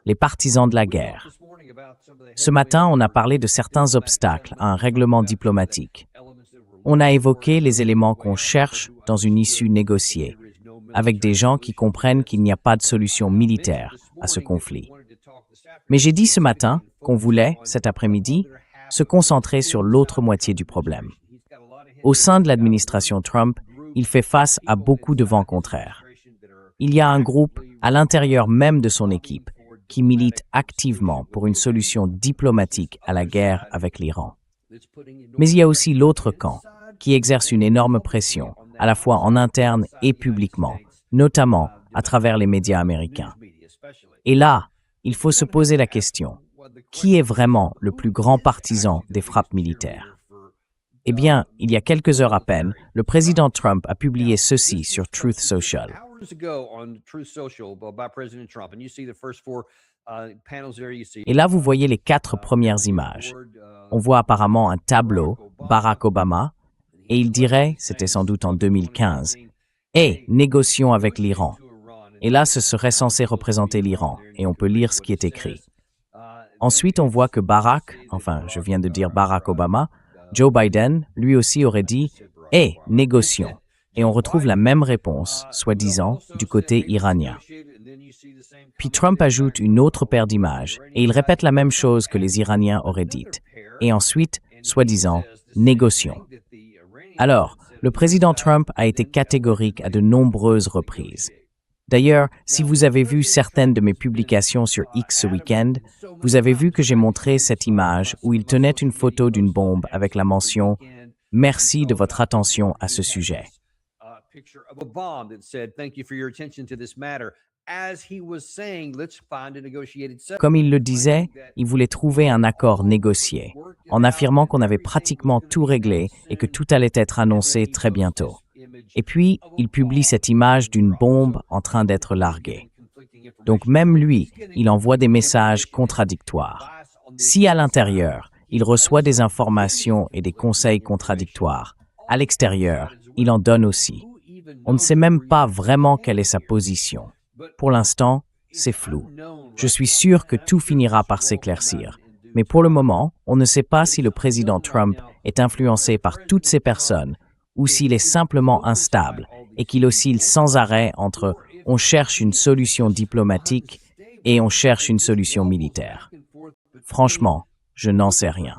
les partisans de la guerre. Ce matin, on a parlé de certains obstacles à un règlement diplomatique. On a évoqué les éléments qu'on cherche dans une issue négociée, avec des gens qui comprennent qu'il n'y a pas de solution militaire à ce conflit. Mais j'ai dit ce matin qu'on voulait, cet après-midi, se concentrer sur l'autre moitié du problème. Au sein de l'administration Trump, il fait face à beaucoup de vents contraires. Il y a un groupe, à l'intérieur même de son équipe, qui milite activement pour une solution diplomatique à la guerre avec l'Iran. Mais il y a aussi l'autre camp, qui exerce une énorme pression, à la fois en interne et publiquement, notamment à travers les médias américains. Et là, il faut se poser la question, qui est vraiment le plus grand partisan des frappes militaires? Eh bien, il y a quelques heures à peine, le président Trump a publié ceci sur Truth Social. Et là, vous voyez les 4 premières images. On voit apparemment un tableau, Barack Obama, et il dirait, c'était sans doute en 2015, « Hey, négocions avec l'Iran ». Et là, ce serait censé représenter l'Iran, et on peut lire ce qui est écrit. Ensuite, on voit que je viens de dire Barack Obama, Joe Biden, lui aussi aurait dit « Hey, négocions ». Et on retrouve la même réponse, soi-disant, du côté iranien. Puis Trump ajoute une autre paire d'images, et il répète la même chose que les Iraniens auraient dite. Et ensuite, soi-disant, négocions. Alors, le président Trump a été catégorique à de nombreuses reprises. D'ailleurs, si vous avez vu certaines de mes publications sur X ce week-end, vous avez vu que j'ai montré cette image où il tenait une photo d'une bombe avec la mention « Merci de votre attention à ce sujet ». Comme il le disait, il voulait trouver un accord négocié, en affirmant qu'on avait pratiquement tout réglé et que tout allait être annoncé très bientôt. Et puis, il publie cette image d'une bombe en train d'être larguée. Donc même lui, il envoie des messages contradictoires. Si à l'intérieur, il reçoit des informations et des conseils contradictoires, à l'extérieur, il en donne aussi. On ne sait même pas vraiment quelle est sa position. Pour l'instant, c'est flou. Je suis sûr que tout finira par s'éclaircir. Mais pour le moment, on ne sait pas si le président Trump est influencé par toutes ces personnes ou s'il est simplement instable et qu'il oscille sans arrêt entre « on cherche une solution diplomatique » et « on cherche une solution militaire ». Franchement, je n'en sais rien.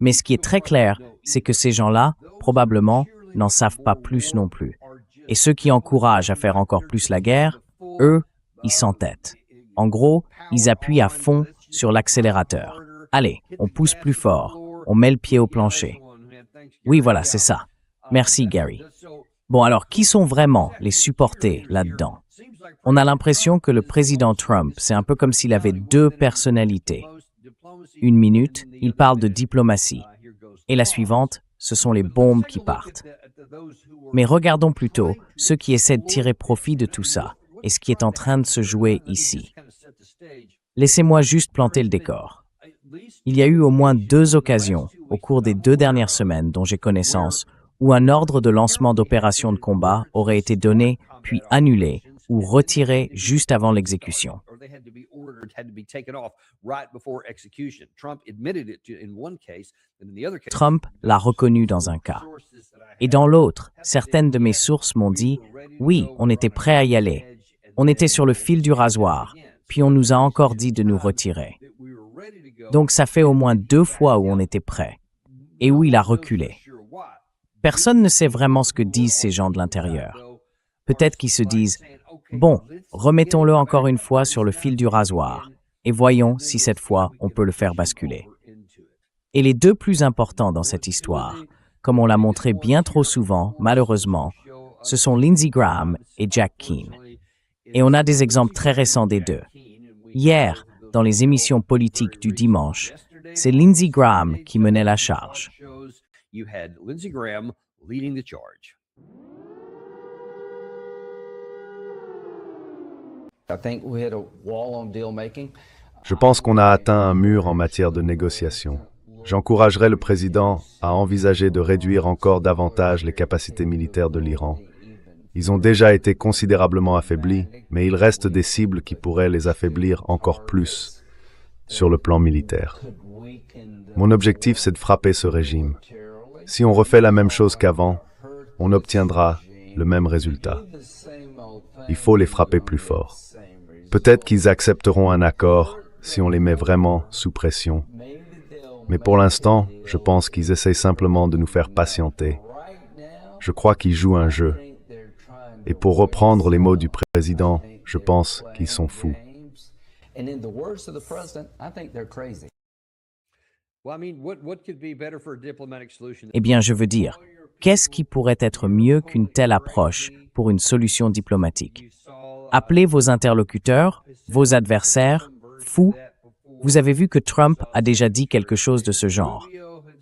Mais ce qui est très clair, c'est que ces gens-là, probablement, n'en savent pas plus non plus. Et ceux qui encouragent à faire encore plus la guerre, eux, ils s'entêtent. En gros, ils appuient à fond sur l'accélérateur. Allez, on pousse plus fort, on met le pied au plancher. Oui, voilà, c'est ça. Merci, Gary. Bon, alors, qui sont vraiment les supportés là-dedans? On a l'impression que le président Trump, c'est un peu comme s'il avait 2 personnalités. Une minute, il parle de diplomatie. Et la suivante, ce sont les bombes qui partent. Mais regardons plutôt ceux qui essaient de tirer profit de tout ça et ce qui est en train de se jouer ici. Laissez-moi juste planter le décor. Il y a eu au moins 2 occasions, au cours des 2 dernières semaines dont j'ai connaissance, où un ordre de lancement d'opérations de combat aurait été donné, puis annulé ou retiré juste avant l'exécution. Trump l'a reconnu dans un cas. Et dans l'autre, certaines de mes sources m'ont dit « Oui, on était prêt à y aller. On était sur le fil du rasoir, puis on nous a encore dit de nous retirer. » Donc ça fait au moins 2 fois où on était prêt, et où il a reculé. Personne ne sait vraiment ce que disent ces gens de l'intérieur. Peut-être qu'ils se disent « Bon, remettons-le encore une fois sur le fil du rasoir, et voyons si cette fois on peut le faire basculer. » Et les 2 plus importants dans cette histoire, comme on l'a montré bien trop souvent, malheureusement, ce sont Lindsey Graham et Jack Keane. Et on a des exemples très récents des 2. Hier, dans les émissions politiques du dimanche, c'est Lindsey Graham qui menait la charge. Je pense qu'on a atteint un mur en matière de négociation. J'encouragerai le président à envisager de réduire encore davantage les capacités militaires de l'Iran. Ils ont déjà été considérablement affaiblis, mais il reste des cibles qui pourraient les affaiblir encore plus sur le plan militaire. Mon objectif, c'est de frapper ce régime. Si on refait la même chose qu'avant, on obtiendra le même résultat. Il faut les frapper plus fort. Peut-être qu'ils accepteront un accord si on les met vraiment sous pression. Mais pour l'instant, je pense qu'ils essayent simplement de nous faire patienter. Je crois qu'ils jouent un jeu. Et pour reprendre les mots du président, je pense qu'ils sont fous. Eh bien, je veux dire, qu'est-ce qui pourrait être mieux qu'une telle approche pour une solution diplomatique? Appelez vos interlocuteurs, vos adversaires, fous. Vous avez vu que Trump a déjà dit quelque chose de ce genre.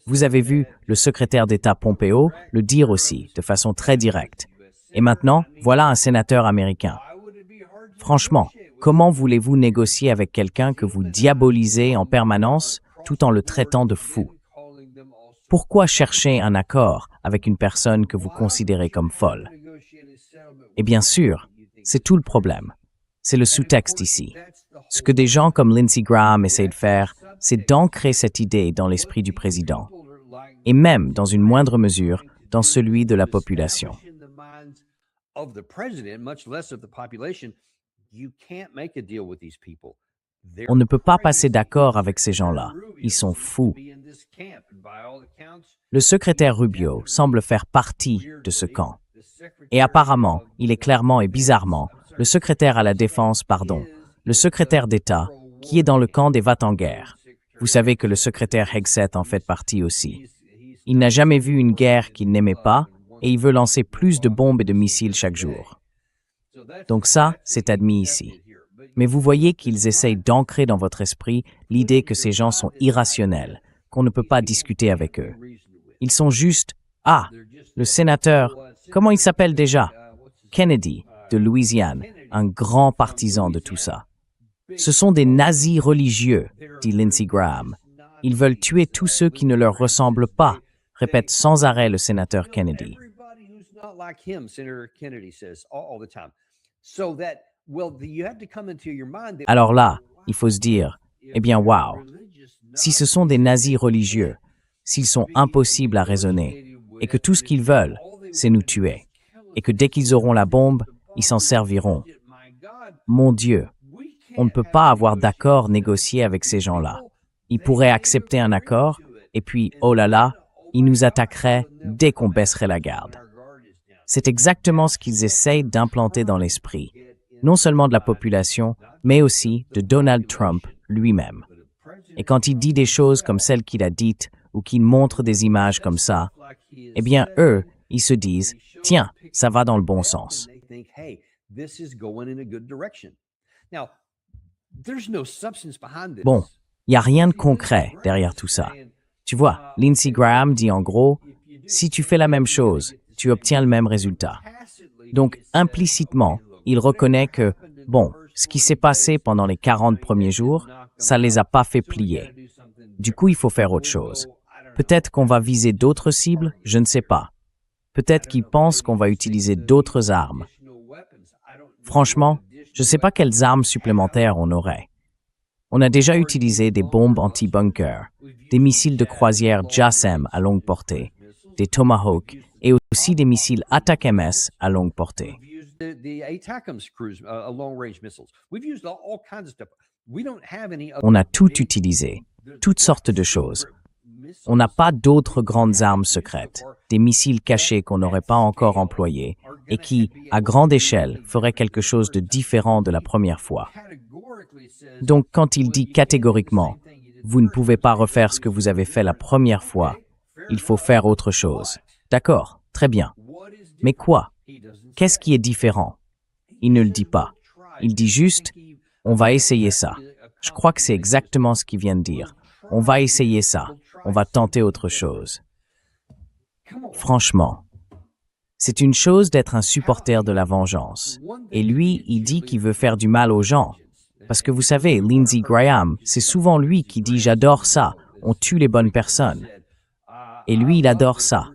Vous avez vu le secrétaire d'État Pompeo le dire aussi, de façon très directe. Et maintenant, voilà un sénateur américain. Franchement, comment voulez-vous négocier avec quelqu'un que vous diabolisez en permanence tout en le traitant de fou? Pourquoi chercher un accord avec une personne que vous considérez comme folle? Et bien sûr, c'est tout le problème. C'est le sous-texte ici. Ce que des gens comme Lindsey Graham essaient de faire, c'est d'ancrer cette idée dans l'esprit du président, et même, dans une moindre mesure, dans celui de la population. On ne peut pas passer d'accord avec ces gens-là. Ils sont fous. Le secrétaire Rubio semble faire partie de ce camp. Et apparemment, il est clairement et bizarrement le secrétaire à la défense, le secrétaire d'État, qui est dans le camp des va-t-en-guerre. Vous savez que le secrétaire Hegseth en fait partie aussi. Il n'a jamais vu une guerre qu'il n'aimait pas, et il veut lancer plus de bombes et de missiles chaque jour. Donc ça, c'est admis ici. Mais vous voyez qu'ils essayent d'ancrer dans votre esprit l'idée que ces gens sont irrationnels, qu'on ne peut pas discuter avec eux. Ils sont juste, le sénateur, comment il s'appelle déjà? Kennedy, de Louisiane, un grand partisan de tout ça. Ce sont des nazis religieux, dit Lindsey Graham. Ils veulent tuer tous ceux qui ne leur ressemblent pas, répète sans arrêt le sénateur Kennedy. Alors là, il faut se dire, eh bien, waouh, si ce sont des nazis religieux, s'ils sont impossibles à raisonner, et que tout ce qu'ils veulent, c'est nous tuer, et que dès qu'ils auront la bombe, ils s'en serviront. Mon Dieu, on ne peut pas avoir d'accord négocié avec ces gens-là. Ils pourraient accepter un accord, et puis, oh là là, ils nous attaqueraient dès qu'on baisserait la garde. C'est exactement ce qu'ils essayent d'implanter dans l'esprit, non seulement de la population, mais aussi de Donald Trump lui-même. Et quand il dit des choses comme celles qu'il a dites, ou qu'il montre des images comme ça, eh bien, eux, ils se disent, tiens, ça va dans le bon sens. Bon, il n'y a rien de concret derrière tout ça. Tu vois, Lindsey Graham dit en gros, si tu fais la même chose, tu obtiens le même résultat. Donc, implicitement, il reconnaît que, bon, ce qui s'est passé pendant les 40 premiers jours, ça ne les a pas fait plier. Du coup, il faut faire autre chose. Peut-être qu'on va viser d'autres cibles, je ne sais pas. Peut-être qu'ils pensent qu'on va utiliser d'autres armes. Franchement, je ne sais pas quelles armes supplémentaires on aurait. On a déjà utilisé des bombes anti-bunker, des missiles de croisière JASSM à longue portée, des Tomahawk et aussi des missiles ATACMS à longue portée. On a tout utilisé, toutes sortes de choses. On n'a pas d'autres grandes armes secrètes, des missiles cachés qu'on n'aurait pas encore employés et qui, à grande échelle, feraient quelque chose de différent de la première fois. Donc, quand il dit catégoriquement « Vous ne pouvez pas refaire ce que vous avez fait la première fois, il faut faire autre chose. » D'accord, très bien. Mais quoi? Qu'est-ce qui est différent? Il ne le dit pas. Il dit juste « On va essayer ça. » Je crois que c'est exactement ce qu'il vient de dire. On va essayer ça. On va tenter autre chose. Franchement, c'est une chose d'être un supporter de la vengeance. Et lui, il dit qu'il veut faire du mal aux gens. Parce que vous savez, Lindsey Graham, c'est souvent lui qui dit « j'adore ça » on tue les bonnes personnes. Et lui, il adore ça.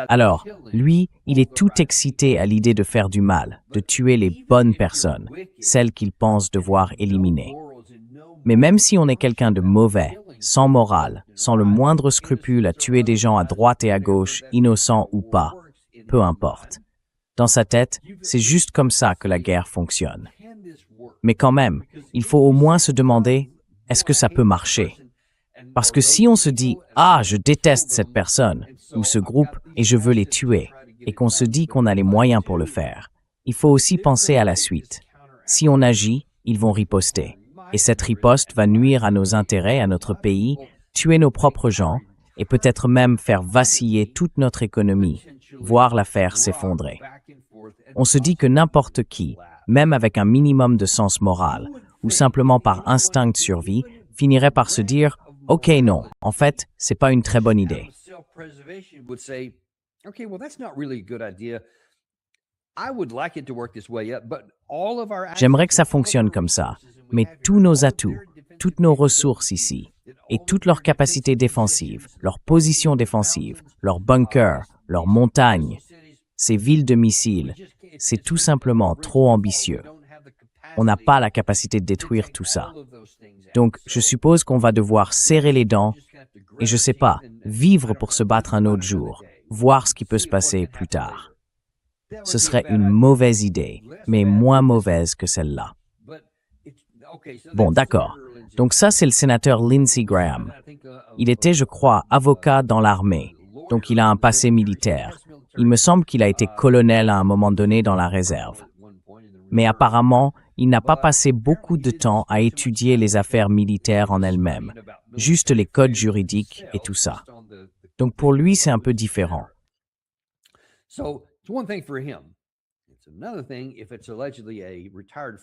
Alors, lui, il est tout excité à l'idée de faire du mal, de tuer les bonnes personnes, celles qu'il pense devoir éliminer. Mais même si on est quelqu'un de mauvais, sans morale, sans le moindre scrupule à tuer des gens à droite et à gauche, innocents ou pas, peu importe. Dans sa tête, c'est juste comme ça que la guerre fonctionne. Mais quand même, il faut au moins se demander, est-ce que ça peut marcher? Parce que si on se dit « Ah, je déteste cette personne ou ce groupe et je veux les tuer », et qu'on se dit qu'on a les moyens pour le faire, il faut aussi penser à la suite. Si on agit, ils vont riposter. Et cette riposte va nuire à nos intérêts, à notre pays, tuer nos propres gens et peut-être même faire vaciller toute notre économie, voir la faire s'effondrer. On se dit que n'importe qui, même avec un minimum de sens moral, ou simplement par instinct de survie, finirait par se dire « Ok, non, en fait, c'est pas une très bonne idée. » J'aimerais que ça fonctionne comme ça, mais tous nos atouts, toutes nos ressources ici, et toutes leurs capacités défensives, leurs positions défensives, leurs bunkers, leurs montagnes, ces villes de missiles, c'est tout simplement trop ambitieux. On n'a pas la capacité de détruire tout ça. Donc, je suppose qu'on va devoir serrer les dents et, je sais pas, vivre pour se battre un autre jour, voir ce qui peut se passer plus tard. Ce serait une mauvaise idée, mais moins mauvaise que celle-là. Bon, d'accord. Donc ça, c'est le sénateur Lindsey Graham. Il était, je crois, avocat dans l'armée, donc il a un passé militaire. Il me semble qu'il a été colonel à un moment donné dans la réserve. Mais apparemment, il n'a pas passé beaucoup de temps à étudier les affaires militaires en elles-mêmes, juste les codes juridiques et tout ça. Donc pour lui, c'est un peu différent.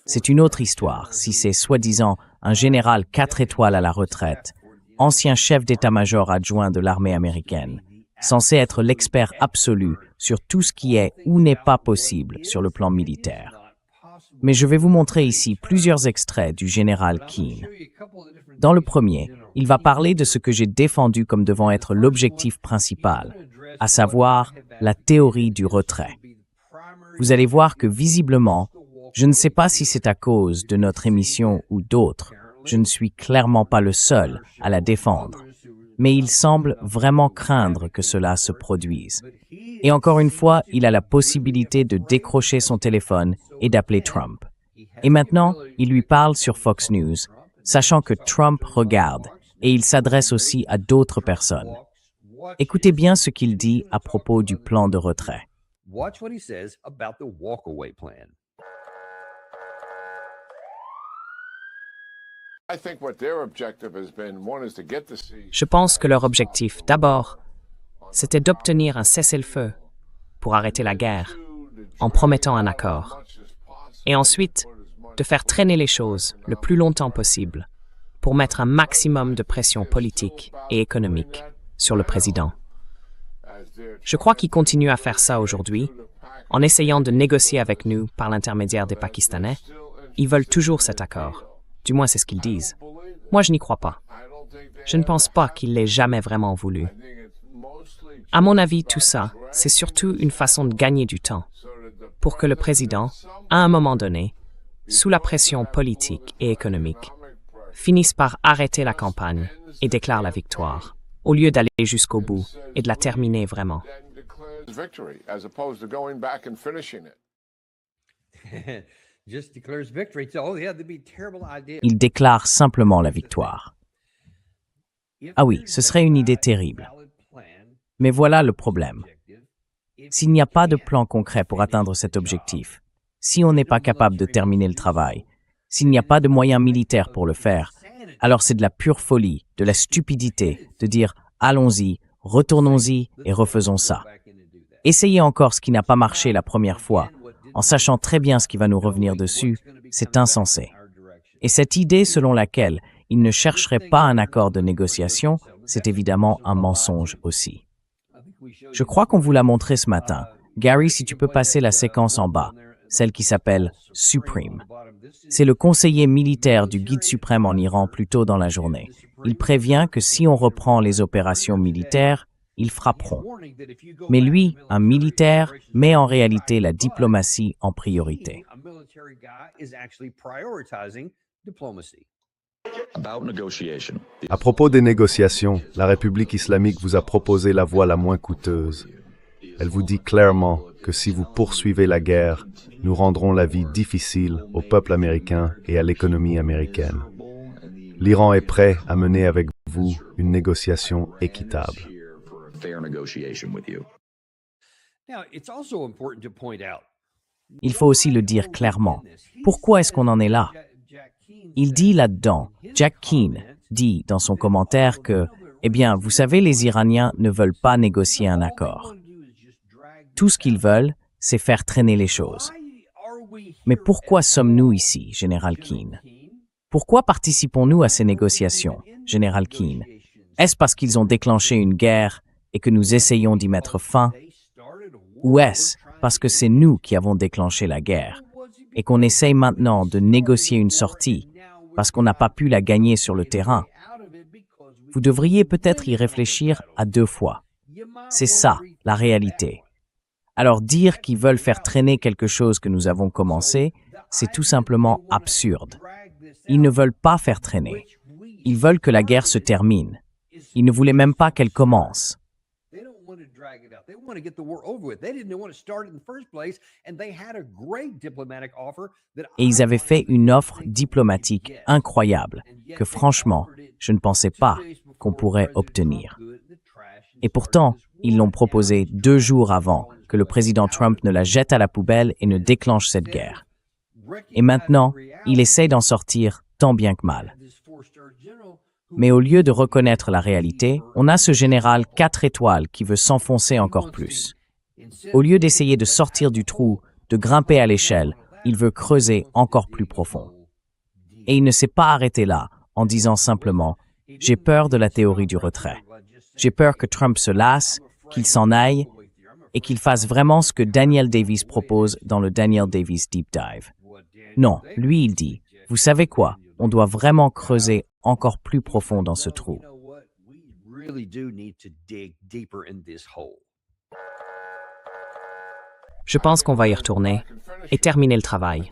C'est une autre histoire si c'est soi-disant un général 4 étoiles à la retraite, ancien chef d'état-major adjoint de l'armée américaine, censé être l'expert absolu sur tout ce qui est ou n'est pas possible sur le plan militaire. Mais je vais vous montrer ici plusieurs extraits du général Keane. Dans le premier, il va parler de ce que j'ai défendu comme devant être l'objectif principal, à savoir la théorie du retrait. Vous allez voir que visiblement, je ne sais pas si c'est à cause de notre émission ou d'autres, je ne suis clairement pas le seul à la défendre. Mais il semble vraiment craindre que cela se produise. Et encore une fois, il a la possibilité de décrocher son téléphone et d'appeler Trump. Et maintenant, il lui parle sur Fox News, sachant que Trump regarde, et il s'adresse aussi à d'autres personnes. Écoutez bien ce qu'il dit à propos du plan de retrait. Watch what he says about the walkaway plan. Je pense que leur objectif, d'abord, c'était d'obtenir un cessez-le-feu pour arrêter la guerre, en promettant un accord. Et ensuite, de faire traîner les choses le plus longtemps possible pour mettre un maximum de pression politique et économique sur le président. Je crois qu'ils continuent à faire ça aujourd'hui, en essayant de négocier avec nous par l'intermédiaire des Pakistanais. Ils veulent toujours cet accord. Du moins, c'est ce qu'ils disent. Moi, je n'y crois pas. Je ne pense pas qu'ils l'aient jamais vraiment voulu. À mon avis, tout ça, c'est surtout une façon de gagner du temps, pour que le président, à un moment donné, sous la pression politique et économique, finisse par arrêter la campagne et déclare la victoire, au lieu d'aller jusqu'au bout et de la terminer vraiment. Il déclare simplement la victoire. Ah oui, ce serait une idée terrible. Mais voilà le problème. S'il n'y a pas de plan concret pour atteindre cet objectif, si on n'est pas capable de terminer le travail, s'il n'y a pas de moyens militaires pour le faire, alors c'est de la pure folie, de la stupidité de dire « allons-y, retournons-y et refaisons ça ». Essayez encore ce qui n'a pas marché la première fois, en sachant très bien ce qui va nous revenir dessus, c'est insensé. Et cette idée selon laquelle il ne chercherait pas un accord de négociation, c'est évidemment un mensonge aussi. Je crois qu'on vous l'a montré ce matin. Gary, si tu peux passer la séquence en bas. celle qui s'appelle Supreme. C'est le conseiller militaire du guide suprême en Iran plus tôt dans la journée. Il prévient que si on reprend les opérations militaires, ils frapperont. Mais lui, un militaire, met en réalité la diplomatie en priorité. À propos des négociations, la République islamique vous a proposé la voie la moins coûteuse. Elle vous dit clairement que si vous poursuivez la guerre, nous rendrons la vie difficile au peuple américain et à l'économie américaine. L'Iran est prêt à mener avec vous une négociation équitable. Il faut aussi le dire clairement. Pourquoi est-ce qu'on en est là? Il dit là-dedans, Jack Keane dit dans son commentaire que, eh bien, vous savez, les Iraniens ne veulent pas négocier un accord. Tout ce qu'ils veulent, c'est faire traîner les choses. Mais pourquoi sommes-nous ici, Général Keane? Pourquoi participons-nous à ces négociations, Général Keane? Est-ce parce qu'ils ont déclenché une guerre et que nous essayons d'y mettre fin? Ou est-ce parce que c'est nous qui avons déclenché la guerre et qu'on essaye maintenant de négocier une sortie parce qu'on n'a pas pu la gagner sur le terrain? Vous devriez peut-être y réfléchir à 2 fois. C'est ça, la réalité. Alors dire qu'ils veulent faire traîner quelque chose que nous avons commencé, c'est tout simplement absurde. Ils ne veulent pas faire traîner. Ils veulent que la guerre se termine. Ils ne voulaient même pas qu'elle commence. Et ils avaient fait une offre diplomatique incroyable que franchement, je ne pensais pas qu'on pourrait obtenir. Et pourtant, ils l'ont proposé 2 jours avant que le président Trump ne la jette à la poubelle et ne déclenche cette guerre. Et maintenant, il essaie d'en sortir tant bien que mal. Mais au lieu de reconnaître la réalité, on a ce général 4 étoiles qui veut s'enfoncer encore plus. Au lieu d'essayer de sortir du trou, de grimper à l'échelle, il veut creuser encore plus profond. Et il ne s'est pas arrêté là, en disant simplement « J'ai peur de la théorie du retrait. J'ai peur que Trump se lasse, qu'il s'en aille, et qu'il fasse vraiment ce que Daniel Davis propose dans le Daniel Davis Deep Dive. » Non, lui il dit « Vous savez quoi? On doit vraiment creuser encore plus profond dans ce trou. » Je pense qu'on va y retourner et terminer le travail.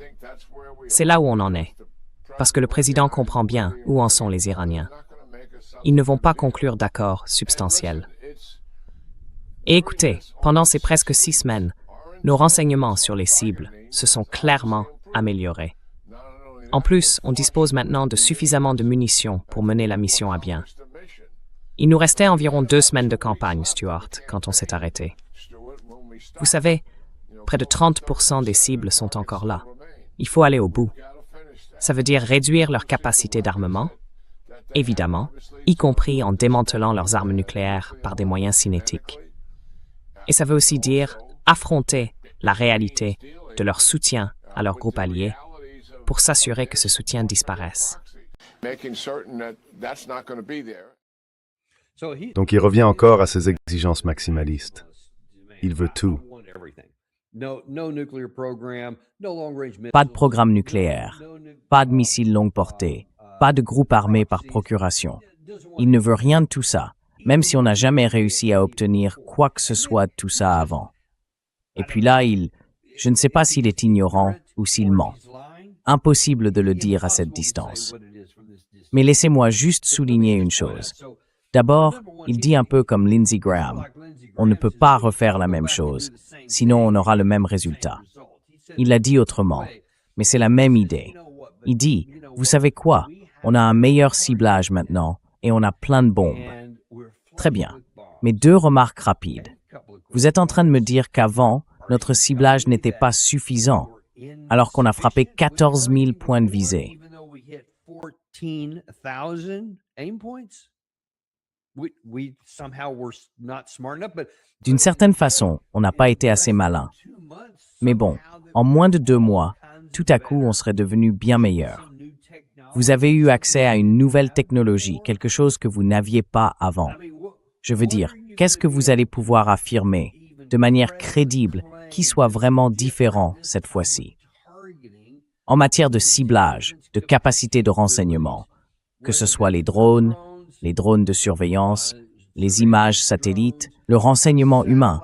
C'est là où on en est. Parce que le président comprend bien où en sont les Iraniens. Ils ne vont pas conclure d'accord substantiel. Et écoutez, pendant ces presque 6 semaines, nos renseignements sur les cibles se sont clairement améliorés. En plus, on dispose maintenant de suffisamment de munitions pour mener la mission à bien. Il nous restait environ 2 semaines de campagne, Stuart, quand on s'est arrêté. Vous savez, près de 30% des cibles sont encore là. Il faut aller au bout. Ça veut dire réduire leur capacité d'armement, évidemment, y compris en démantelant leurs armes nucléaires par des moyens cinétiques. Et ça veut aussi dire affronter la réalité de leur soutien à leurs groupes alliés pour s'assurer que ce soutien disparaisse. Donc il revient encore à ses exigences maximalistes. Il veut tout. Pas de programme nucléaire, pas de missiles longue portée, pas de groupe armé par procuration. Il ne veut rien de tout ça, même si on n'a jamais réussi à obtenir quoi que ce soit de tout ça avant. Et puis là, je ne sais pas s'il est ignorant ou s'il ment. Impossible de le dire à cette distance. Mais laissez-moi juste souligner une chose. D'abord, il dit un peu comme Lindsey Graham. On ne peut pas refaire la même chose, sinon on aura le même résultat. Il l'a dit autrement, mais c'est la même idée. Il dit, vous savez quoi? On a un meilleur ciblage maintenant et on a plein de bombes. Très bien, mais 2 remarques rapides. Vous êtes en train de me dire qu'avant, notre ciblage n'était pas suffisant, alors qu'on a frappé 14 000 points de visée. D'une certaine façon, on n'a pas été assez malin. Mais bon, en moins de 2 mois, tout à coup, on serait devenu bien meilleur. Vous avez eu accès à une nouvelle technologie, quelque chose que vous n'aviez pas avant. Je veux dire, qu'est-ce que vous allez pouvoir affirmer de manière crédible qui soit vraiment différent cette fois-ci. En matière de ciblage, de capacité de renseignement, que ce soit les drones de surveillance, les images satellites, le renseignement humain,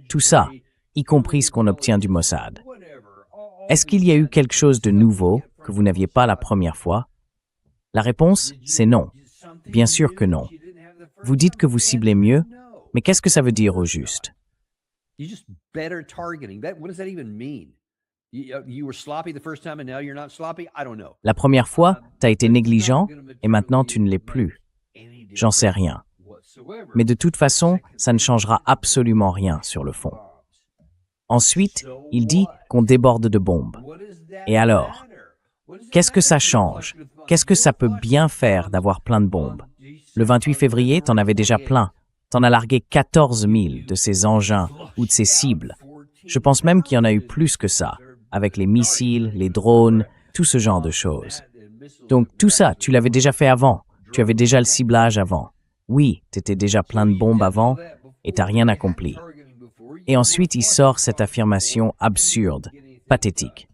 tout ça, y compris ce qu'on obtient du Mossad. Est-ce qu'il y a eu quelque chose de nouveau que vous n'aviez pas la première fois? La réponse, c'est non. Bien sûr que non. Vous dites que vous ciblez mieux, mais qu'est-ce que ça veut dire au juste? You just better targeting. What does that even mean? You were sloppy the first time and now you're not sloppy? I don't know. La première fois, tu as été négligent et maintenant tu ne l'es plus. J'en sais rien. Mais de toute façon, ça ne changera absolument rien sur le fond. Ensuite, il dit qu'on déborde de bombes. Et alors? Qu'est-ce que ça change? Qu'est-ce que ça peut bien faire d'avoir plein de bombes? Le 28 février, t'en avais déjà plein. T'en as largué 14 000 de ces engins ou de ces cibles. Je pense même qu'il y en a eu plus que ça, avec les missiles, les drones, tout ce genre de choses. Donc tout ça, tu l'avais déjà fait avant. Tu avais déjà le ciblage avant. Oui, t'étais déjà plein de bombes avant et t'as rien accompli. Et ensuite, il sort cette affirmation absurde, pathétique.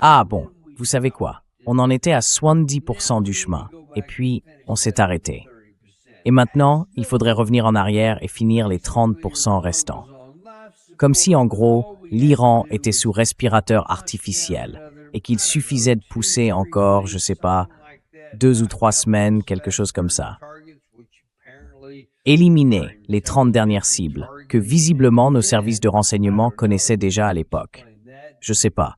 Ah bon, vous savez quoi? On en était à 70% du chemin, et puis on s'est arrêté. Et maintenant, il faudrait revenir en arrière et finir les 30% restants. Comme si, en gros, l'Iran était sous respirateur artificiel et qu'il suffisait de pousser encore, je sais pas, 2 ou 3 semaines, quelque chose comme ça. Éliminer les 30 dernières cibles que visiblement nos services de renseignement connaissaient déjà à l'époque. Je sais pas.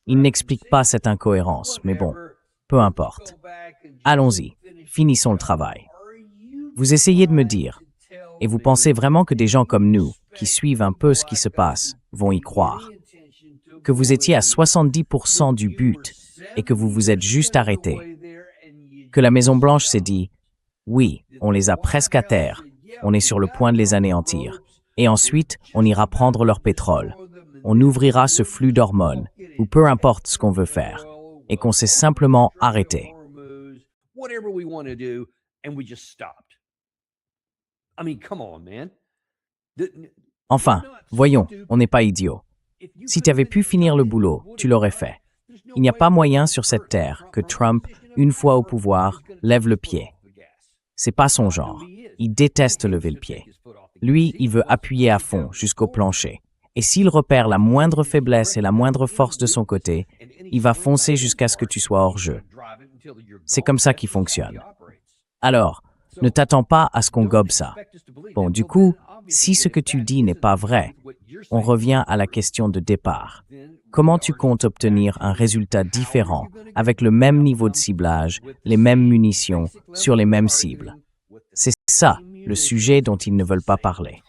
Il n'explique pas cette incohérence, mais bon, peu importe. Allons-y, finissons le travail. Vous essayez de me dire, et vous pensez vraiment que des gens comme nous, qui suivent un peu ce qui se passe, vont y croire, que vous étiez à 70% du but et que vous vous êtes juste arrêté, que la Maison-Blanche s'est dit, oui, on les a presque à terre, on est sur le point de les anéantir, et ensuite, on ira prendre leur pétrole, on ouvrira ce flux d'hormones, ou peu importe ce qu'on veut faire, et qu'on s'est simplement arrêté. Enfin, voyons, on n'est pas idiots. Si tu avais pu finir le boulot, tu l'aurais fait. Il n'y a pas moyen sur cette terre que Trump, une fois au pouvoir, lève le pied. C'est pas son genre. Il déteste lever le pied. Lui, il veut appuyer à fond jusqu'au plancher. Et s'il repère la moindre faiblesse et la moindre force de son côté, il va foncer jusqu'à ce que tu sois hors jeu. C'est comme ça qu'il fonctionne. Alors, ne t'attends pas à ce qu'on gobe ça. Bon, du coup, si ce que tu dis n'est pas vrai, on revient à la question de départ. Comment tu comptes obtenir un résultat différent avec le même niveau de ciblage, les mêmes munitions, sur les mêmes cibles? C'est ça, le sujet dont ils ne veulent pas parler.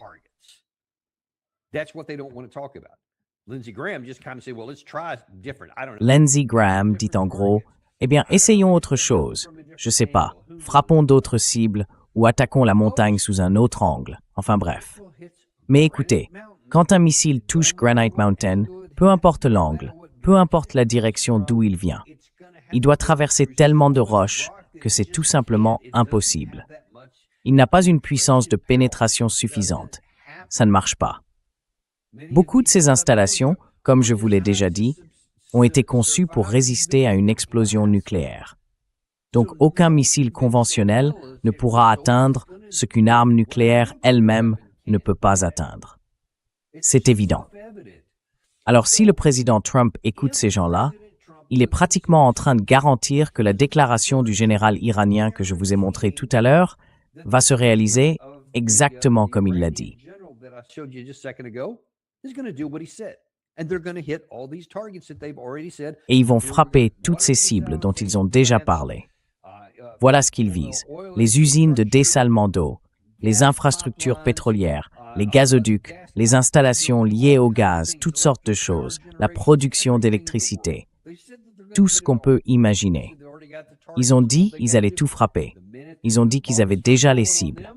Lindsey Graham dit en gros, eh bien, essayons autre chose. Je sais pas, frappons d'autres cibles ou attaquons la montagne sous un autre angle. Enfin bref. Mais écoutez, quand un missile touche Granite Mountain, peu importe l'angle, peu importe la direction d'où il vient, il doit traverser tellement de roches que c'est tout simplement impossible. Il n'a pas une puissance de pénétration suffisante. Ça ne marche pas. Beaucoup de ces installations, comme je vous l'ai déjà dit, ont été conçues pour résister à une explosion nucléaire. Donc aucun missile conventionnel ne pourra atteindre ce qu'une arme nucléaire elle-même ne peut pas atteindre. C'est évident. Alors si le président Trump écoute ces gens-là, il est pratiquement en train de garantir que la déclaration du général iranien que je vous ai montrée tout à l'heure va se réaliser exactement comme il l'a dit. Et ils vont frapper toutes ces cibles dont ils ont déjà parlé. Voilà ce qu'ils visent. Les usines de dessalement d'eau, les infrastructures pétrolières, les gazoducs, les installations liées au gaz, toutes sortes de choses, la production d'électricité, tout ce qu'on peut imaginer. Ils ont dit qu'ils allaient tout frapper. Ils ont dit qu'ils avaient déjà les cibles.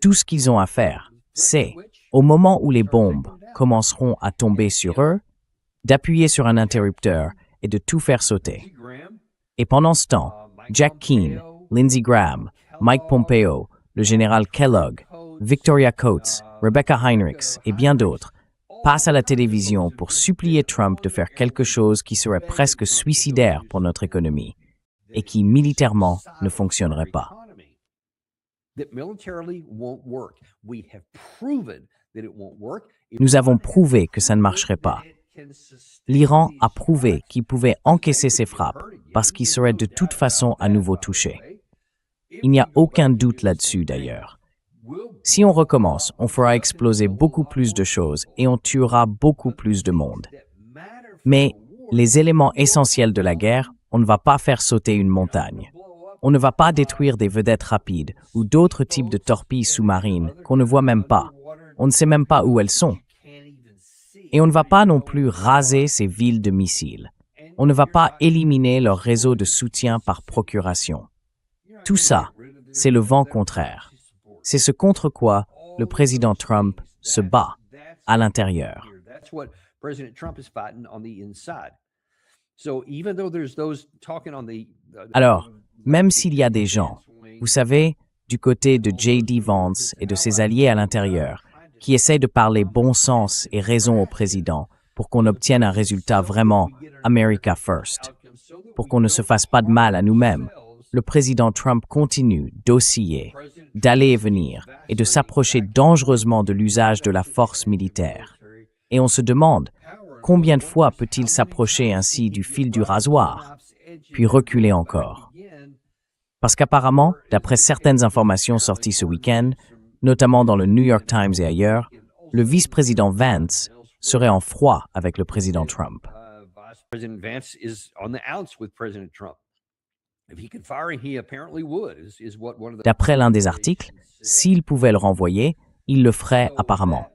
Tout ce qu'ils ont à faire, c'est, au moment où les bombes commenceront à tomber sur eux, d'appuyer sur un interrupteur et de tout faire sauter. Et pendant ce temps, Jack Keane, Lindsey Graham, Mike Pompeo, le général Kellogg, Victoria Coates, Rebecca Heinrichs et bien d'autres, passent à la télévision pour supplier Trump de faire quelque chose qui serait presque suicidaire pour notre économie et qui, militairement, ne fonctionnerait pas. Nous avons prouvé que ça ne marcherait pas. L'Iran a prouvé qu'il pouvait encaisser ses frappes parce qu'il serait de toute façon à nouveau touché. Il n'y a aucun doute là-dessus d'ailleurs. Si on recommence, on fera exploser beaucoup plus de choses et on tuera beaucoup plus de monde. Mais les éléments essentiels de la guerre, on ne va pas faire sauter une montagne. On ne va pas détruire des vedettes rapides ou d'autres types de torpilles sous-marines qu'on ne voit même pas. On ne sait même pas où elles sont. Et on ne va pas non plus raser ces villes de missiles. On ne va pas éliminer leur réseau de soutien par procuration. Tout ça, c'est le vent contraire. C'est ce contre quoi le président Trump se bat à l'intérieur. Alors, même s'il y a des gens, vous savez, du côté de J.D. Vance et de ses alliés à l'intérieur, qui essaient de parler bon sens et raison au président pour qu'on obtienne un résultat vraiment America First, pour qu'on ne se fasse pas de mal à nous-mêmes, le président Trump continue d'osciller, d'aller et venir et de s'approcher dangereusement de l'usage de la force militaire. Et on se demande, combien de fois peut-il s'approcher ainsi du fil du rasoir, puis reculer encore? Parce qu'apparemment, d'après certaines informations sorties ce week-end, notamment dans le New York Times et ailleurs, le vice-président Vance serait en froid avec le président Trump. D'après l'un des articles, s'il pouvait le renvoyer, il le ferait apparemment.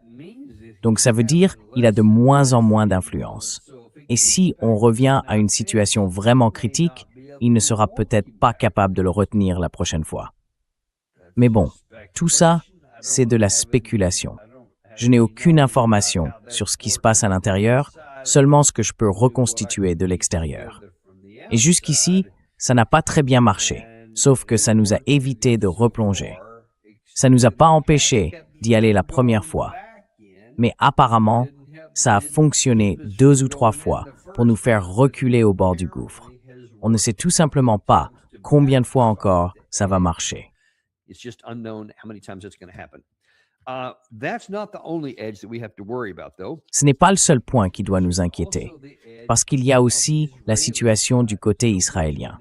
Donc ça veut dire qu'il a de moins en moins d'influence. Et si on revient à une situation vraiment critique, il ne sera peut-être pas capable de le retenir la prochaine fois. Mais bon, tout ça, c'est de la spéculation. Je n'ai aucune information sur ce qui se passe à l'intérieur, seulement ce que je peux reconstituer de l'extérieur. Et jusqu'ici, ça n'a pas très bien marché, sauf que ça nous a évité de replonger. Ça nous a pas empêché d'y aller la première fois. Mais apparemment, ça a fonctionné 2 ou 3 fois pour nous faire reculer au bord du gouffre. On ne sait tout simplement pas combien de fois encore ça va marcher. Ce n'est pas le seul point qui doit nous inquiéter, parce qu'il y a aussi la situation du côté israélien.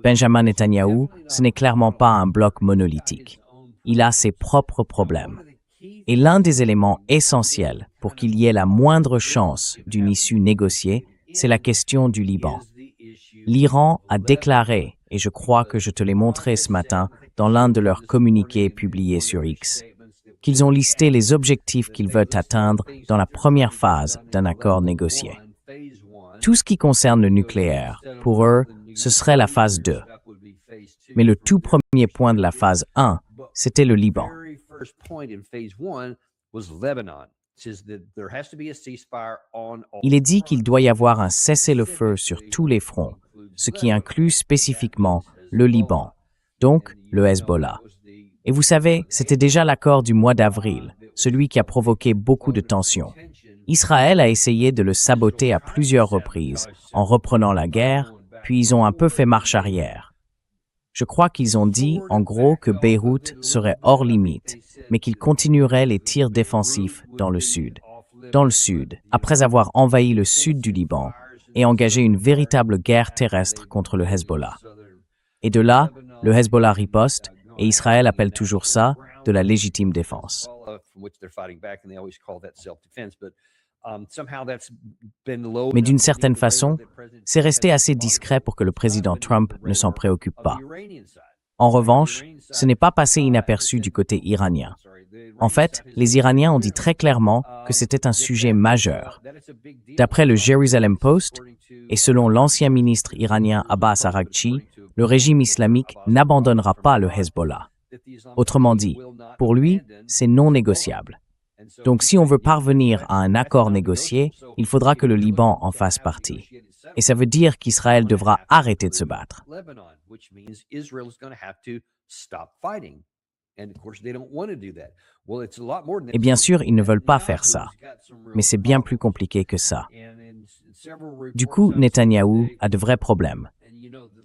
Benjamin Netanyahou, ce n'est clairement pas un bloc monolithique. Il a ses propres problèmes. Et l'un des éléments essentiels pour qu'il y ait la moindre chance d'une issue négociée, c'est la question du Liban. L'Iran a déclaré, et je crois que je te l'ai montré ce matin dans l'un de leurs communiqués publiés sur X, qu'ils ont listé les objectifs qu'ils veulent atteindre dans la première phase d'un accord négocié. Tout ce qui concerne le nucléaire, pour eux, ce serait la phase 2. Mais le tout premier point de la phase 1, c'était le Liban. Il est dit qu'il doit y avoir un cessez-le-feu sur tous les fronts, ce qui inclut spécifiquement le Liban, donc le Hezbollah. Et vous savez, c'était déjà l'accord du mois d'avril, celui qui a provoqué beaucoup de tensions. Israël a essayé de le saboter à plusieurs reprises, en reprenant la guerre, puis ils ont un peu fait marche arrière. Je crois qu'ils ont dit, en gros, que Beyrouth serait hors limite, mais qu'ils continueraient les tirs défensifs dans le sud. Dans le sud, après avoir envahi le sud du Liban et engagé une véritable guerre terrestre contre le Hezbollah. Et de là, le Hezbollah riposte, et Israël appelle toujours ça de la légitime défense. Mais d'une certaine façon, c'est resté assez discret pour que le président Trump ne s'en préoccupe pas. En revanche, ce n'est pas passé inaperçu du côté iranien. En fait, les Iraniens ont dit très clairement que c'était un sujet majeur. D'après le Jerusalem Post, et selon l'ancien ministre iranien Abbas Araghchi, le régime islamique n'abandonnera pas le Hezbollah. Autrement dit, pour lui, c'est non négociable. Donc si on veut parvenir à un accord négocié, il faudra que le Liban en fasse partie. Et ça veut dire qu'Israël devra arrêter de se battre. stop fighting. And of course, they don't want to do that. Well, it's a lot more than that. Et bien sûr, ils ne veulent pas faire ça. Mais c'est bien plus compliqué que ça. Du coup, Netanyahou a de vrais problèmes.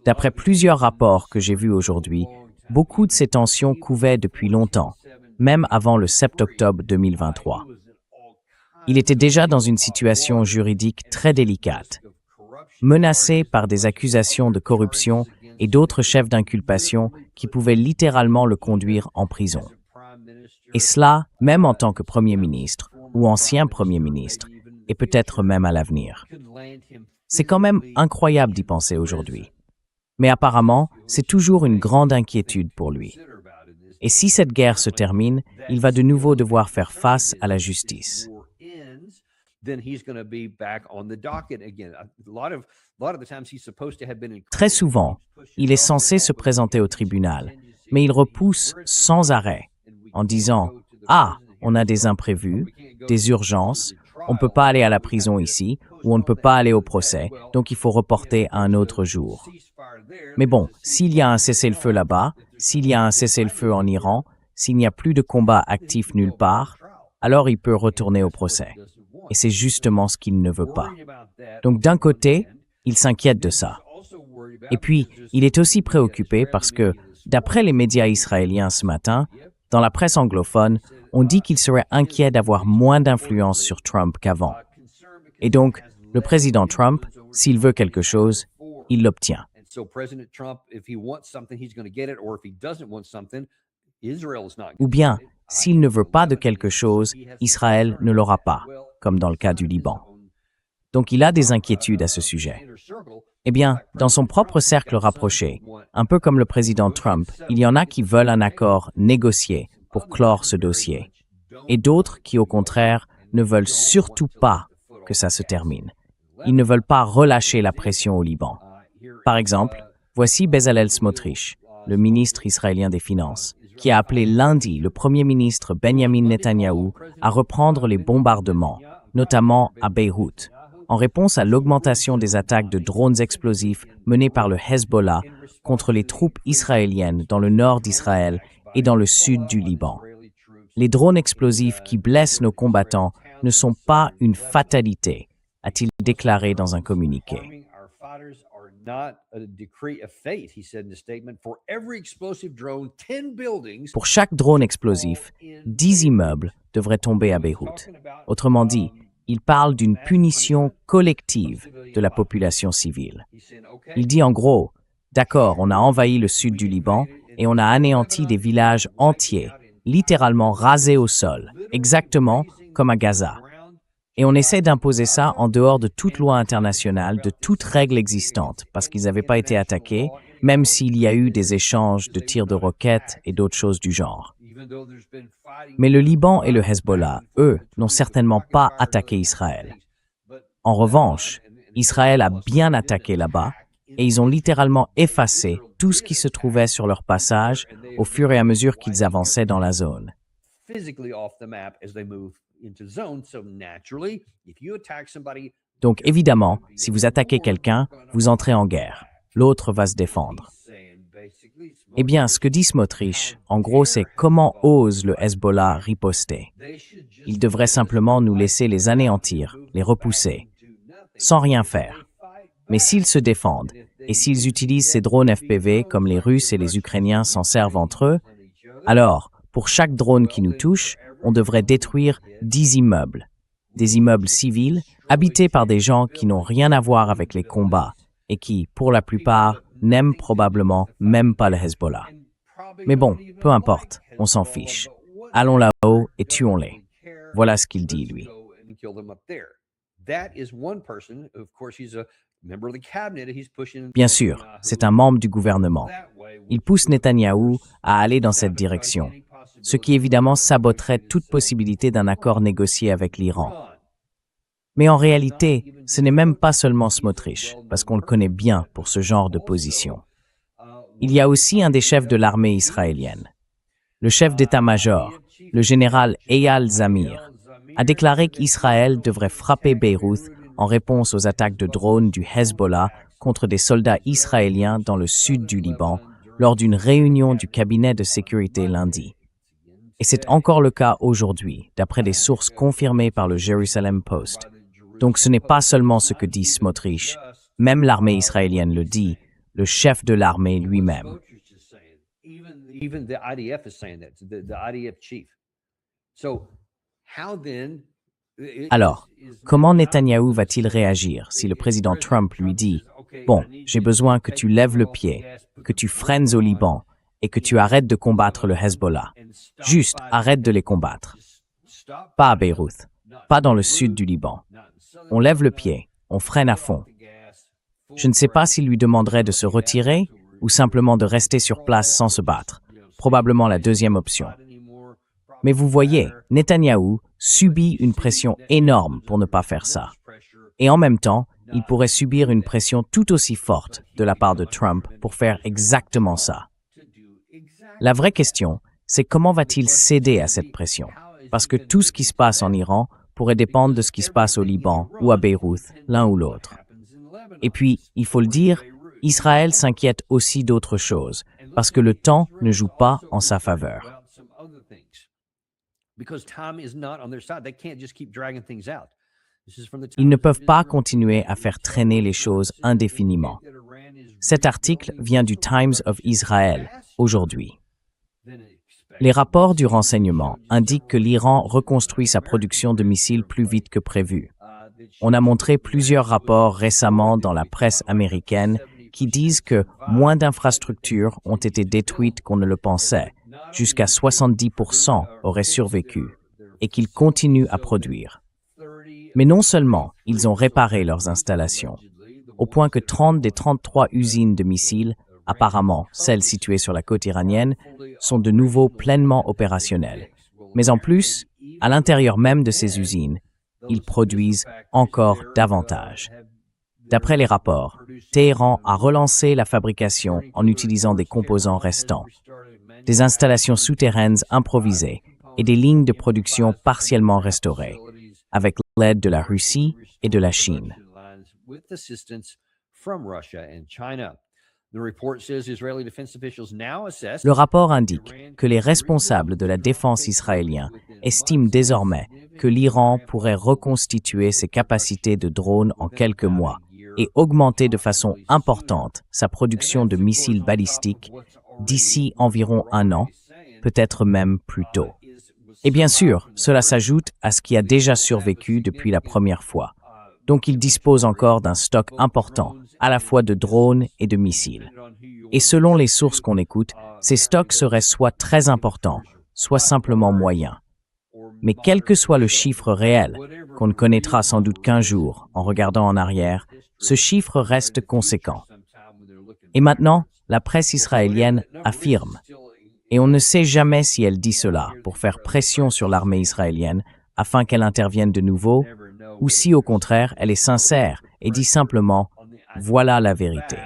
D'après plusieurs rapports que j'ai vus aujourd'hui, beaucoup de ces tensions couvaient depuis longtemps, même avant le 7 octobre 2023. Il était déjà dans une situation juridique très délicate, menacé par des accusations de corruption et d'autres chefs d'inculpation qui pouvaient littéralement le conduire en prison. Et cela, même en tant que Premier ministre ou ancien Premier ministre, et peut-être même à l'avenir. C'est quand même incroyable d'y penser aujourd'hui. Mais apparemment, c'est toujours une grande inquiétude pour lui. Et si cette guerre se termine, il va de nouveau devoir faire face à la justice. Très souvent, il est censé se présenter au tribunal, mais il repousse sans arrêt, en disant « Ah, on a des imprévus, des urgences, on ne peut pas aller à la prison ici, ou on ne peut pas aller au procès, donc il faut reporter à un autre jour. » Mais bon, s'il y a un cessez-le-feu là-bas, s'il y a un cessez-le-feu en Iran, s'il n'y a plus de combat actif nulle part, alors il peut retourner au procès. Et c'est justement ce qu'il ne veut pas. Donc d'un côté, il s'inquiète de ça. Et puis, il est aussi préoccupé parce que, d'après les médias israéliens ce matin, dans la presse anglophone, on dit qu'il serait inquiet d'avoir moins d'influence sur Trump qu'avant. Et donc, le président Trump, s'il veut quelque chose, il l'obtient. Ou bien, s'il ne veut pas de quelque chose, Israël ne l'aura pas, comme dans le cas du Liban. Donc il a des inquiétudes à ce sujet. Eh bien, dans son propre cercle rapproché, un peu comme le président Trump, il y en a qui veulent un accord négocié pour clore ce dossier, et d'autres qui, au contraire, ne veulent surtout pas que ça se termine. Ils ne veulent pas relâcher la pression au Liban. Par exemple, voici Bezalel Smotrich, le ministre israélien des Finances, qui a appelé lundi le Premier ministre Benjamin Netanyahou à reprendre les bombardements, notamment à Beyrouth, en réponse à l'augmentation des attaques de drones explosifs menées par le Hezbollah contre les troupes israéliennes dans le nord d'Israël et dans le sud du Liban. Les drones explosifs qui blessent nos combattants ne sont pas une fatalité, a-t-il déclaré dans un communiqué. Pour chaque drone explosif, 10 immeubles devraient tomber à Beyrouth. Autrement dit, il parle d'une punition collective de la population civile. Il dit en gros, d'accord, on a envahi le sud du Liban et on a anéanti des villages entiers, littéralement rasés au sol, exactement comme à Gaza. Et on essaie d'imposer ça en dehors de toute loi internationale, de toute règle existante, parce qu'ils n'avaient pas été attaqués, même s'il y a eu des échanges de tirs de roquettes et d'autres choses du genre. Mais le Liban et le Hezbollah, eux, n'ont certainement pas attaqué Israël. En revanche, Israël a bien attaqué là-bas, et ils ont littéralement effacé tout ce qui se trouvait sur leur passage au fur et à mesure qu'ils avançaient dans la zone. Donc évidemment, si vous attaquez quelqu'un, vous entrez en guerre. L'autre va se défendre. Eh bien, ce que dit Smotrich, en gros, c'est comment ose le Hezbollah riposter. Il devrait simplement nous laisser les anéantir, les repousser, sans rien faire. Mais s'ils se défendent, et s'ils utilisent ces drones FPV comme les Russes et les Ukrainiens s'en servent entre eux, alors, pour chaque drone qui nous touche, on devrait détruire 10 immeubles. Des immeubles civils, habités par des gens qui n'ont rien à voir avec les combats et qui, pour la plupart, n'aiment probablement même pas le Hezbollah. Mais bon, peu importe, on s'en fiche. Allons là-haut et tuons-les. Voilà ce qu'il dit, lui. Bien sûr, c'est un membre du gouvernement. Il pousse Netanyahou à aller dans cette direction, ce qui évidemment saboterait toute possibilité d'un accord négocié avec l'Iran. Mais en réalité, ce n'est même pas seulement Smotrich, parce qu'on le connaît bien pour ce genre de position. Il y a aussi un des chefs de l'armée israélienne. Le chef d'état-major, le général Eyal Zamir, a déclaré qu'Israël devrait frapper Beyrouth en réponse aux attaques de drones du Hezbollah contre des soldats israéliens dans le sud du Liban lors d'une réunion du cabinet de sécurité lundi. Et c'est encore le cas aujourd'hui, d'après des sources confirmées par le Jerusalem Post. Donc ce n'est pas seulement ce que dit Smotrich, même l'armée israélienne le dit, le chef de l'armée lui-même. Even the IDF is saying that, the IDF chief. So how then Alors, comment Netanyahou va-t-il réagir si le président Trump lui dit « Bon, j'ai besoin que tu lèves le pied, que tu freines au Liban et que tu arrêtes de combattre le Hezbollah. Juste, arrête de les combattre. Pas à Beyrouth, pas dans le sud du Liban. On lève le pied, on freine à fond. » Je ne sais pas s'il lui demanderait de se retirer ou simplement de rester sur place sans se battre. Probablement la deuxième option. Mais vous voyez, Netanyahou subit une pression énorme pour ne pas faire ça. Et en même temps, il pourrait subir une pression tout aussi forte de la part de Trump pour faire exactement ça. La vraie question, c'est comment va-t-il céder à cette pression? Parce que tout ce qui se passe en Iran pourrait dépendre de ce qui se passe au Liban ou à Beyrouth, l'un ou l'autre. Et puis, il faut le dire, Israël s'inquiète aussi d'autre chose, parce que le temps ne joue pas en sa faveur. Ils ne peuvent pas continuer à faire traîner les choses indéfiniment. Cet article vient du Times of Israel, aujourd'hui. Les rapports du renseignement indiquent que l'Iran reconstruit sa production de missiles plus vite que prévu. On a montré plusieurs rapports récemment dans la presse américaine qui disent que moins d'infrastructures ont été détruites qu'on ne le pensait, jusqu'à 70% auraient survécu, et qu'ils continuent à produire. Mais non seulement ils ont réparé leurs installations, au point que 30 des 33 usines de missiles, apparemment celles situées sur la côte iranienne, sont de nouveau pleinement opérationnelles. Mais en plus, à l'intérieur même de ces usines, ils produisent encore davantage. D'après les rapports, Téhéran a relancé la fabrication en utilisant des composants restants, des installations souterraines improvisées et des lignes de production partiellement restaurées, avec l'aide de la Russie et de la Chine. Le rapport indique que les responsables de la défense israélienne estiment désormais que l'Iran pourrait reconstituer ses capacités de drones en quelques mois et augmenter de façon importante sa production de missiles balistiques d'ici environ 1 an, peut-être même plus tôt. Et bien sûr, cela s'ajoute à ce qui a déjà survécu depuis la première fois. Donc il dispose encore d'un stock important, à la fois de drones et de missiles. Et selon les sources qu'on écoute, ces stocks seraient soit très importants, soit simplement moyens. Mais quel que soit le chiffre réel, qu'on ne connaîtra sans doute qu'un jour en regardant en arrière, ce chiffre reste conséquent. Et maintenant, la presse israélienne affirme, et on ne sait jamais si elle dit cela pour faire pression sur l'armée israélienne afin qu'elle intervienne de nouveau, ou si au contraire elle est sincère et dit simplement « voilà la vérité ».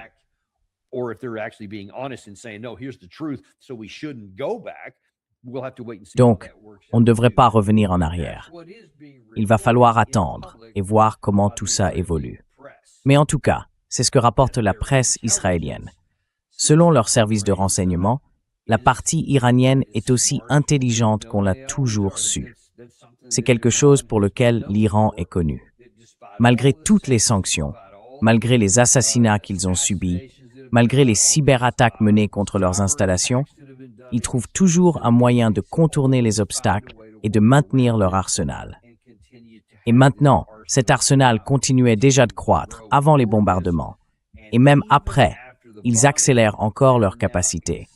Donc, on ne devrait pas revenir en arrière. Il va falloir attendre et voir comment tout ça évolue. Mais en tout cas, c'est ce que rapporte la presse israélienne. Selon leur service de renseignement, la partie iranienne est aussi intelligente qu'on l'a toujours su. C'est quelque chose pour lequel l'Iran est connu. Malgré toutes les sanctions, malgré les assassinats qu'ils ont subis, malgré les cyberattaques menées contre leurs installations, ils trouvent toujours un moyen de contourner les obstacles et de maintenir leur arsenal. Et maintenant, cet arsenal continuait déjà de croître avant les bombardements. Et même après, ils accélèrent encore leurs capacités,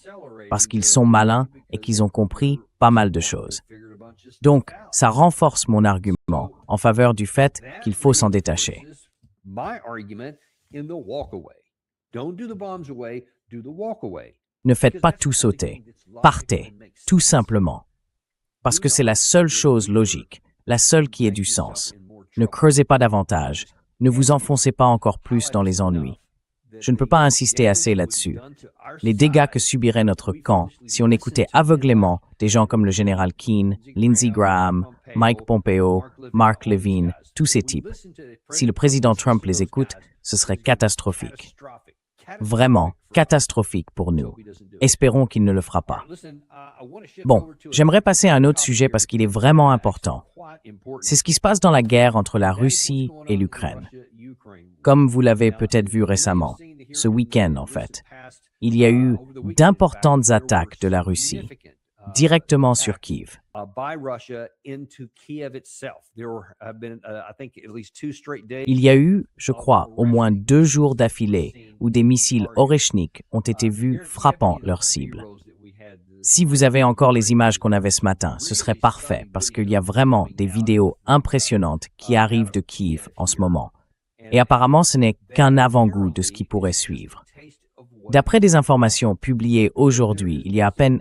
parce qu'ils sont malins et qu'ils ont compris pas mal de choses. Donc, ça renforce mon argument en faveur du fait qu'il faut s'en détacher. Ne faites pas tout sauter. Partez, tout simplement. Parce que c'est la seule chose logique, la seule qui ait du sens. Ne creusez pas davantage, ne vous enfoncez pas encore plus dans les ennuis. Je ne peux pas insister assez là-dessus. Les dégâts que subirait notre camp si on écoutait aveuglément des gens comme le général Keane, Lindsey Graham, Mike Pompeo, Mark Levine, tous ces types. Si le président Trump les écoute, ce serait catastrophique. vraiment catastrophique pour nous. Espérons qu'il ne le fera pas. Bon, j'aimerais passer à un autre sujet parce qu'il est vraiment important. C'est ce qui se passe dans la guerre entre la Russie et l'Ukraine. Comme vous l'avez peut-être vu récemment, ce week-end en fait, il y a eu d'importantes attaques de la Russie directement sur Kiev. Il y a eu, je crois, au moins 2 jours d'affilée où des missiles Oreshnik ont été vus frappant leur cible. Si vous avez encore les images qu'on avait ce matin, ce serait parfait parce qu'il y a vraiment des vidéos impressionnantes qui arrivent de Kiev en ce moment. Et apparemment, ce n'est qu'un avant-goût de ce qui pourrait suivre. D'après des informations publiées aujourd'hui, il y a à peine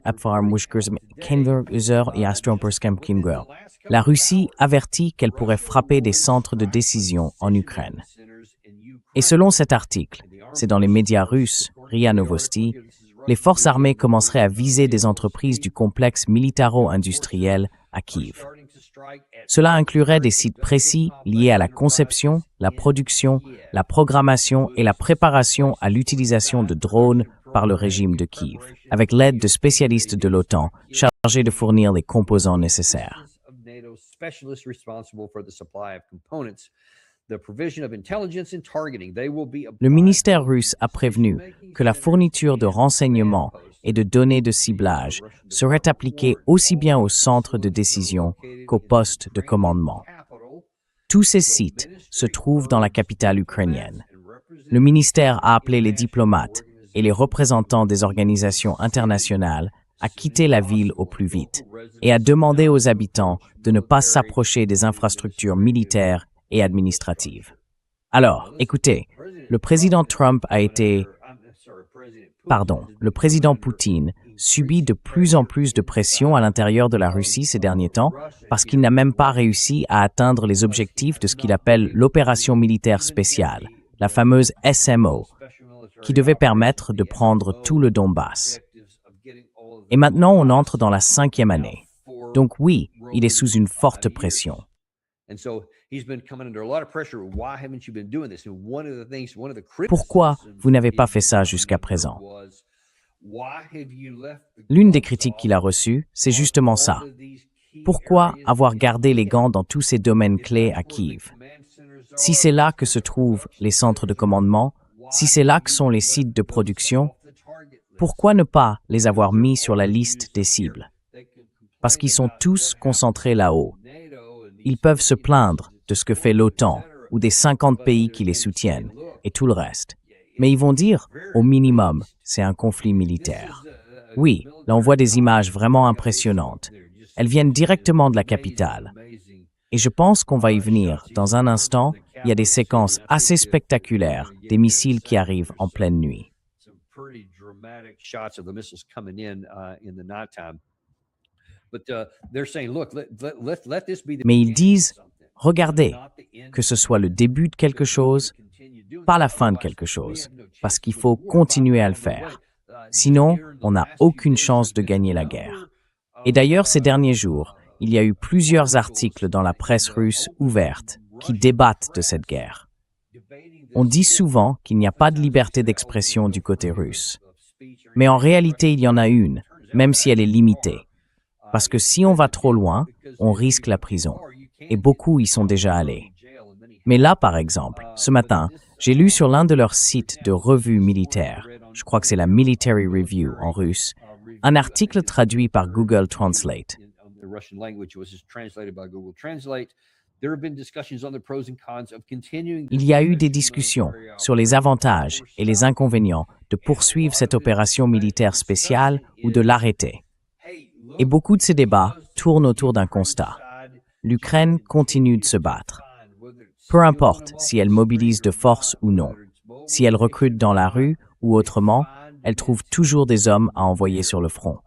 la Russie avertit qu'elle pourrait frapper des centres de décision en Ukraine. Et selon cet article, c'est dans les médias russes, RIA Novosti, les forces armées commenceraient à viser des entreprises du complexe militaro-industriel à Kiev. Cela inclurait des sites précis liés à la conception, la production, la programmation et la préparation à l'utilisation de drones par le régime de Kiev, avec l'aide de spécialistes de l'OTAN chargés de fournir les composants nécessaires. Le ministère russe a prévenu que la fourniture de renseignements et de données de ciblage serait appliquée aussi bien aux centres de décision qu'aux postes de commandement. Tous ces sites se trouvent dans la capitale ukrainienne. Le ministère a appelé les diplomates et les représentants des organisations internationales à quitter la ville au plus vite et a demandé aux habitants de ne pas s'approcher des infrastructures militaires et administratives. Alors, écoutez, le président Poutine subit de plus en plus de pression à l'intérieur de la Russie ces derniers temps parce qu'il n'a même pas réussi à atteindre les objectifs de ce qu'il appelle l'opération militaire spéciale, la fameuse SMO, qui devait permettre de prendre tout le Donbass. Et maintenant, on entre dans la 5e année. Donc oui, il est sous une forte pression. Pourquoi vous n'avez pas fait ça jusqu'à présent? L'une des critiques qu'il a reçues, c'est justement ça. Pourquoi avoir gardé les gants dans tous ces domaines clés à Kiev? Si c'est là que se trouvent les centres de commandement, si c'est là que sont les sites de production, pourquoi ne pas les avoir mis sur la liste des cibles? Parce qu'ils sont tous concentrés là-haut. Ils peuvent se plaindre de ce que fait l'OTAN ou des 50 pays qui les soutiennent et tout le reste. Mais ils vont dire, au minimum, c'est un conflit militaire. Oui, là on voit des images vraiment impressionnantes. Elles viennent directement de la capitale. Et je pense qu'on va y venir. Dans un instant, il y a des séquences assez spectaculaires, des missiles qui arrivent en pleine nuit. Mais ils disent, regardez, que ce soit le début de quelque chose, pas la fin de quelque chose, parce qu'il faut continuer à le faire. Sinon, on n'a aucune chance de gagner la guerre. Et d'ailleurs, ces derniers jours, il y a eu plusieurs articles dans la presse russe ouverte qui débattent de cette guerre. On dit souvent qu'il n'y a pas de liberté d'expression du côté russe. Mais en réalité, il y en a une, même si elle est limitée. Parce que si on va trop loin, on risque la prison. Et beaucoup y sont déjà allés. Mais là, par exemple, ce matin, j'ai lu sur l'un de leurs sites de revue militaire, je crois que c'est la Military Review en russe, un article traduit par Google Translate. Il y a eu des discussions sur les avantages et les inconvénients de poursuivre cette opération militaire spéciale ou de l'arrêter. Et beaucoup de ces débats tournent autour d'un constat. L'Ukraine continue de se battre. Peu importe si elle mobilise de force ou non, si elle recrute dans la rue ou autrement, elle trouve toujours des hommes à envoyer sur le front.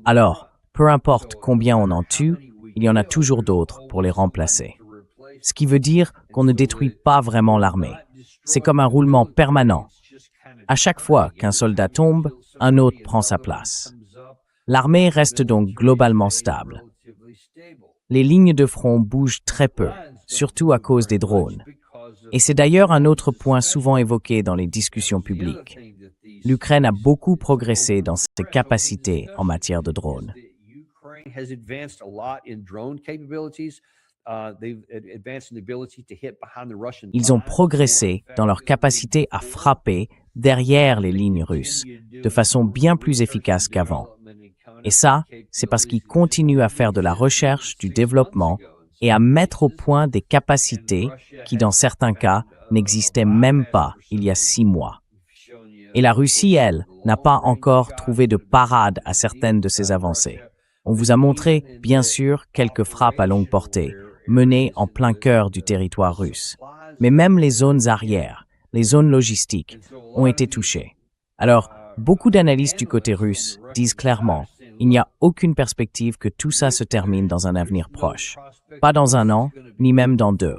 Alors, peu importe combien on en tue, il y en a toujours d'autres pour les remplacer. Ce qui veut dire qu'on ne détruit pas vraiment l'armée. C'est comme un roulement permanent. À chaque fois qu'un soldat tombe, un autre prend sa place. L'armée reste donc globalement stable. Les lignes de front bougent très peu, surtout à cause des drones. Et c'est d'ailleurs un autre point souvent évoqué dans les discussions publiques. L'Ukraine a beaucoup progressé dans ses capacités en matière de drones. Ils ont progressé dans leur capacité à frapper derrière les lignes russes, de façon bien plus efficace qu'avant. Et ça, c'est parce qu'ils continuent à faire de la recherche, du développement et à mettre au point des capacités qui, dans certains cas, n'existaient même pas il y a 6 mois. Et la Russie, elle, n'a pas encore trouvé de parade à certaines de ces avancées. On vous a montré, bien sûr, quelques frappes à longue portée, menées en plein cœur du territoire russe. Mais même les zones arrières, les zones logistiques, ont été touchées. Alors, beaucoup d'analystes du côté russe disent clairement, il n'y a aucune perspective que tout ça se termine dans un avenir proche. Pas dans 1 an, ni même dans 2.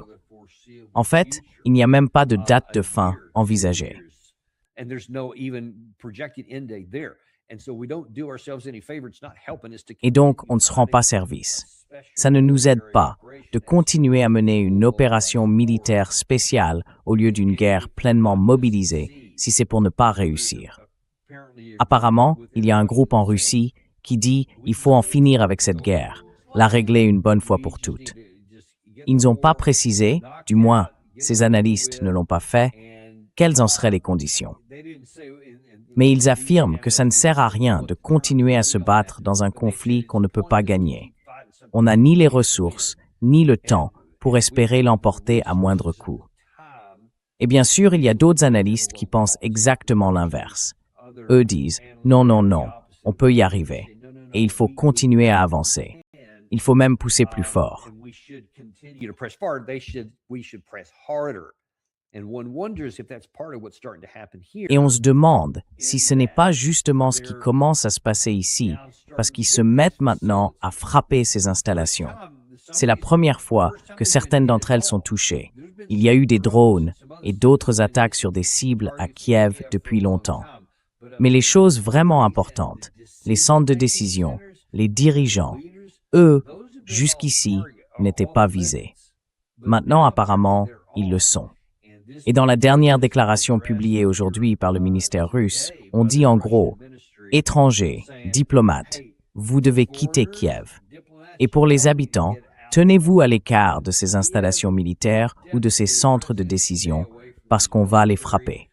En fait, il n'y a même pas de date de fin envisagée. Et donc, on ne se rend pas service. Ça ne nous aide pas de continuer à mener une opération militaire spéciale au lieu d'une guerre pleinement mobilisée si c'est pour ne pas réussir. Apparemment, il y a un groupe en Russie qui dit il faut en finir avec cette guerre, la régler une bonne fois pour toutes. Ils n'ont pas précisé, du moins ces analystes ne l'ont pas fait, quelles en seraient les conditions. Mais ils affirment que ça ne sert à rien de continuer à se battre dans un conflit qu'on ne peut pas gagner. On n'a ni les ressources, ni le temps pour espérer l'emporter à moindre coût. Et bien sûr, il y a d'autres analystes qui pensent exactement l'inverse. Eux disent « non, non, non, on peut y arriver, et il faut continuer à avancer. Il faut même pousser plus fort. » Et on se demande si ce n'est pas justement ce qui commence à se passer ici, parce qu'ils se mettent maintenant à frapper ces installations. C'est la première fois que certaines d'entre elles sont touchées. Il y a eu des drones et d'autres attaques sur des cibles à Kiev depuis longtemps. Mais les choses vraiment importantes, les centres de décision, les dirigeants, eux, jusqu'ici, n'étaient pas visés. Maintenant, apparemment, ils le sont. Et dans la dernière déclaration publiée aujourd'hui par le ministère russe, on dit en gros « étrangers, diplomates, vous devez quitter Kiev. Et pour les habitants, tenez-vous à l'écart de ces installations militaires ou de ces centres de décision parce qu'on va les frapper. »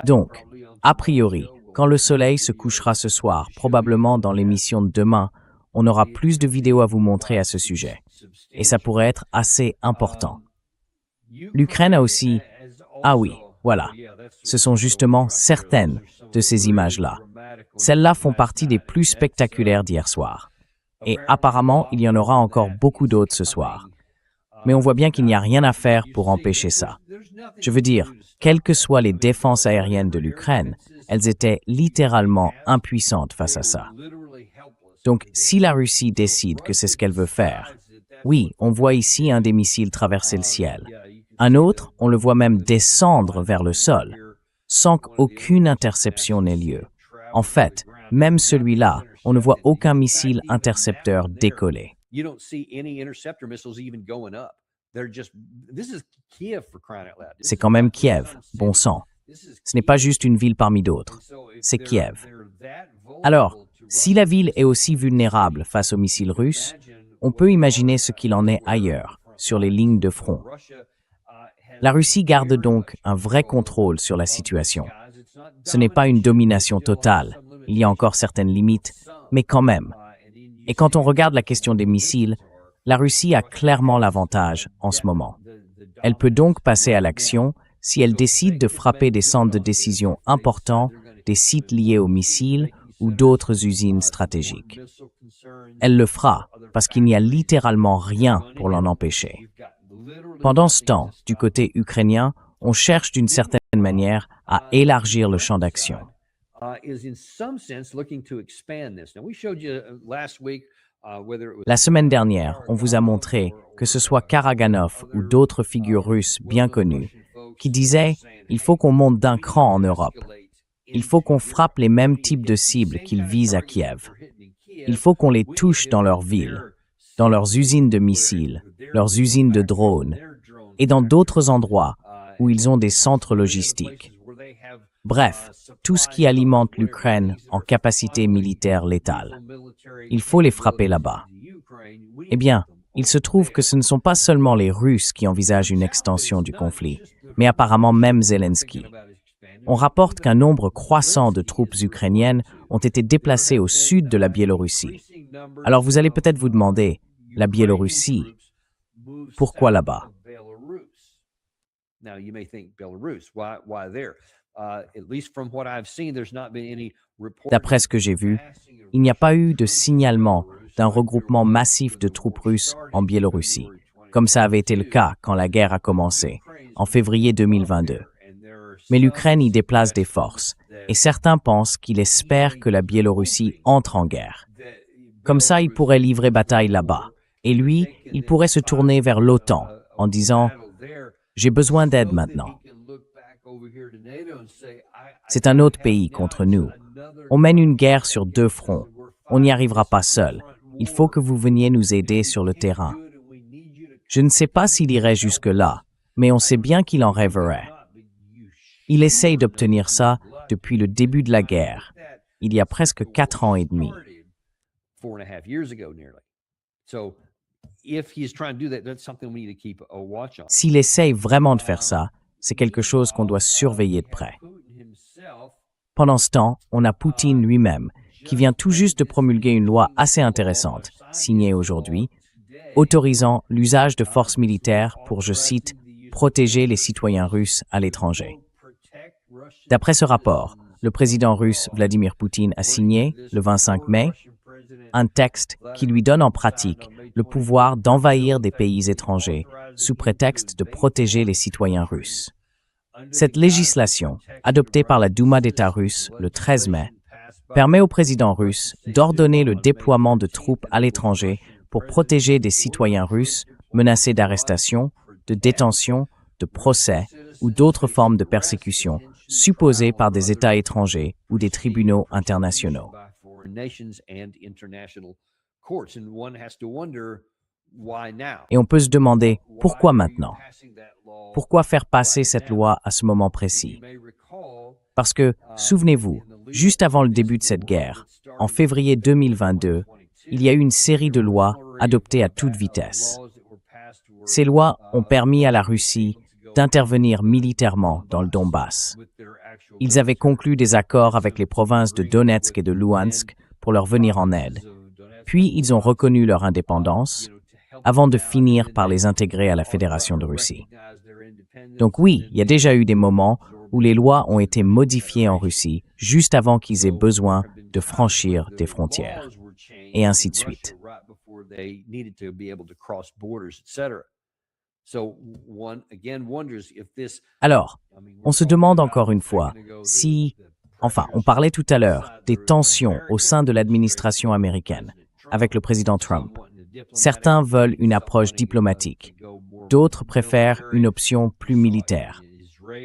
Donc, a priori, quand le soleil se couchera ce soir, probablement dans l'émission de demain, on aura plus de vidéos à vous montrer à ce sujet. Et ça pourrait être assez important. L'Ukraine a aussi... Ah oui, voilà. Ce sont justement certaines de ces images-là. Celles-là font partie des plus spectaculaires d'hier soir. Et apparemment, il y en aura encore beaucoup d'autres ce soir. Mais on voit bien qu'il n'y a rien à faire pour empêcher ça. Je veux dire, quelles que soient les défenses aériennes de l'Ukraine, elles étaient littéralement impuissantes face à ça. Donc, si la Russie décide que c'est ce qu'elle veut faire, oui, on voit ici un des missiles traverser le ciel. Un autre, on le voit même descendre vers le sol, sans qu'aucune interception n'ait lieu. En fait, même celui-là, on ne voit aucun missile intercepteur décoller. C'est quand même Kiev, bon sang. Ce n'est pas juste une ville parmi d'autres, c'est Kiev. Alors, si la ville est aussi vulnérable face aux missiles russes, on peut imaginer ce qu'il en est ailleurs, sur les lignes de front. La Russie garde donc un vrai contrôle sur la situation. Ce n'est pas une domination totale, il y a encore certaines limites, mais quand même. Et quand on regarde la question des missiles, la Russie a clairement l'avantage en ce moment. Elle peut donc passer à l'action si elle décide de frapper des centres de décision importants, des sites liés aux missiles ou d'autres usines stratégiques. Elle le fera parce qu'il n'y a littéralement rien pour l'en empêcher. Pendant ce temps, du côté ukrainien, on cherche d'une certaine manière à élargir le champ d'action. La semaine dernière, on vous a montré, que ce soit Karaganov ou d'autres figures russes bien connues, qui disaient « il faut qu'on monte d'un cran en Europe. Il faut qu'on frappe les mêmes types de cibles qu'ils visent à Kiev. » Il faut qu'on les touche dans leurs villes, dans leurs usines de missiles, leurs usines de drones et dans d'autres endroits où ils ont des centres logistiques. Bref, tout ce qui alimente l'Ukraine en capacité militaire létale. Il faut les frapper là-bas. Eh bien, il se trouve que ce ne sont pas seulement les Russes qui envisagent une extension du conflit, mais apparemment même Zelensky. On rapporte qu'un nombre croissant de troupes ukrainiennes ont été déplacées au sud de la Biélorussie. Alors vous allez peut-être vous demander, la Biélorussie, pourquoi là-bas? D'après ce que j'ai vu, il n'y a pas eu de signalement d'un regroupement massif de troupes russes en Biélorussie, comme ça avait été le cas quand la guerre a commencé, en février 2022. Mais l'Ukraine y déplace des forces, et certains pensent qu'il espère que la Biélorussie entre en guerre. Comme ça, il pourrait livrer bataille là-bas, et lui, il pourrait se tourner vers l'OTAN en disant « J'ai besoin d'aide maintenant ». C'est un autre pays contre nous. On mène une guerre sur deux fronts. On n'y arrivera pas seul. Il faut que vous veniez nous aider sur le terrain. Je ne sais pas s'il irait jusque-là, mais on sait bien qu'il en rêverait. Il essaye d'obtenir ça depuis le début de la guerre, il y a presque 4 ans et demi. S'il essaye vraiment de faire ça, c'est quelque chose qu'on doit surveiller de près. Pendant ce temps, on a Poutine lui-même, qui vient tout juste de promulguer une loi assez intéressante, signée aujourd'hui, autorisant l'usage de forces militaires pour, je cite, « protéger les citoyens russes à l'étranger ». D'après ce rapport, le président russe Vladimir Poutine a signé, le 25 mai, un texte qui lui donne en pratique le pouvoir d'envahir des pays étrangers sous prétexte de protéger les citoyens russes. Cette législation, adoptée par la Douma d'État russe le 13 mai, permet au président russe d'ordonner le déploiement de troupes à l'étranger pour protéger des citoyens russes menacés d'arrestation, de détention, de procès ou d'autres formes de persécution supposées par des États étrangers ou des tribunaux internationaux. Et on peut se demander, pourquoi maintenant? Pourquoi faire passer cette loi à ce moment précis? Parce que, souvenez-vous, juste avant le début de cette guerre, en février 2022, il y a eu une série de lois adoptées à toute vitesse. Ces lois ont permis à la Russie d'intervenir militairement dans le Donbass. Ils avaient conclu des accords avec les provinces de Donetsk et de Luhansk pour leur venir en aide. Puis ils ont reconnu leur indépendance avant de finir par les intégrer à la Fédération de Russie. Donc oui, il y a déjà eu des moments où les lois ont été modifiées en Russie juste avant qu'ils aient besoin de franchir des frontières, et ainsi de suite. Alors, on se demande encore une fois si, on parlait tout à l'heure des tensions au sein de l'administration américaine avec le président Trump. Certains veulent une approche diplomatique, d'autres préfèrent une option plus militaire.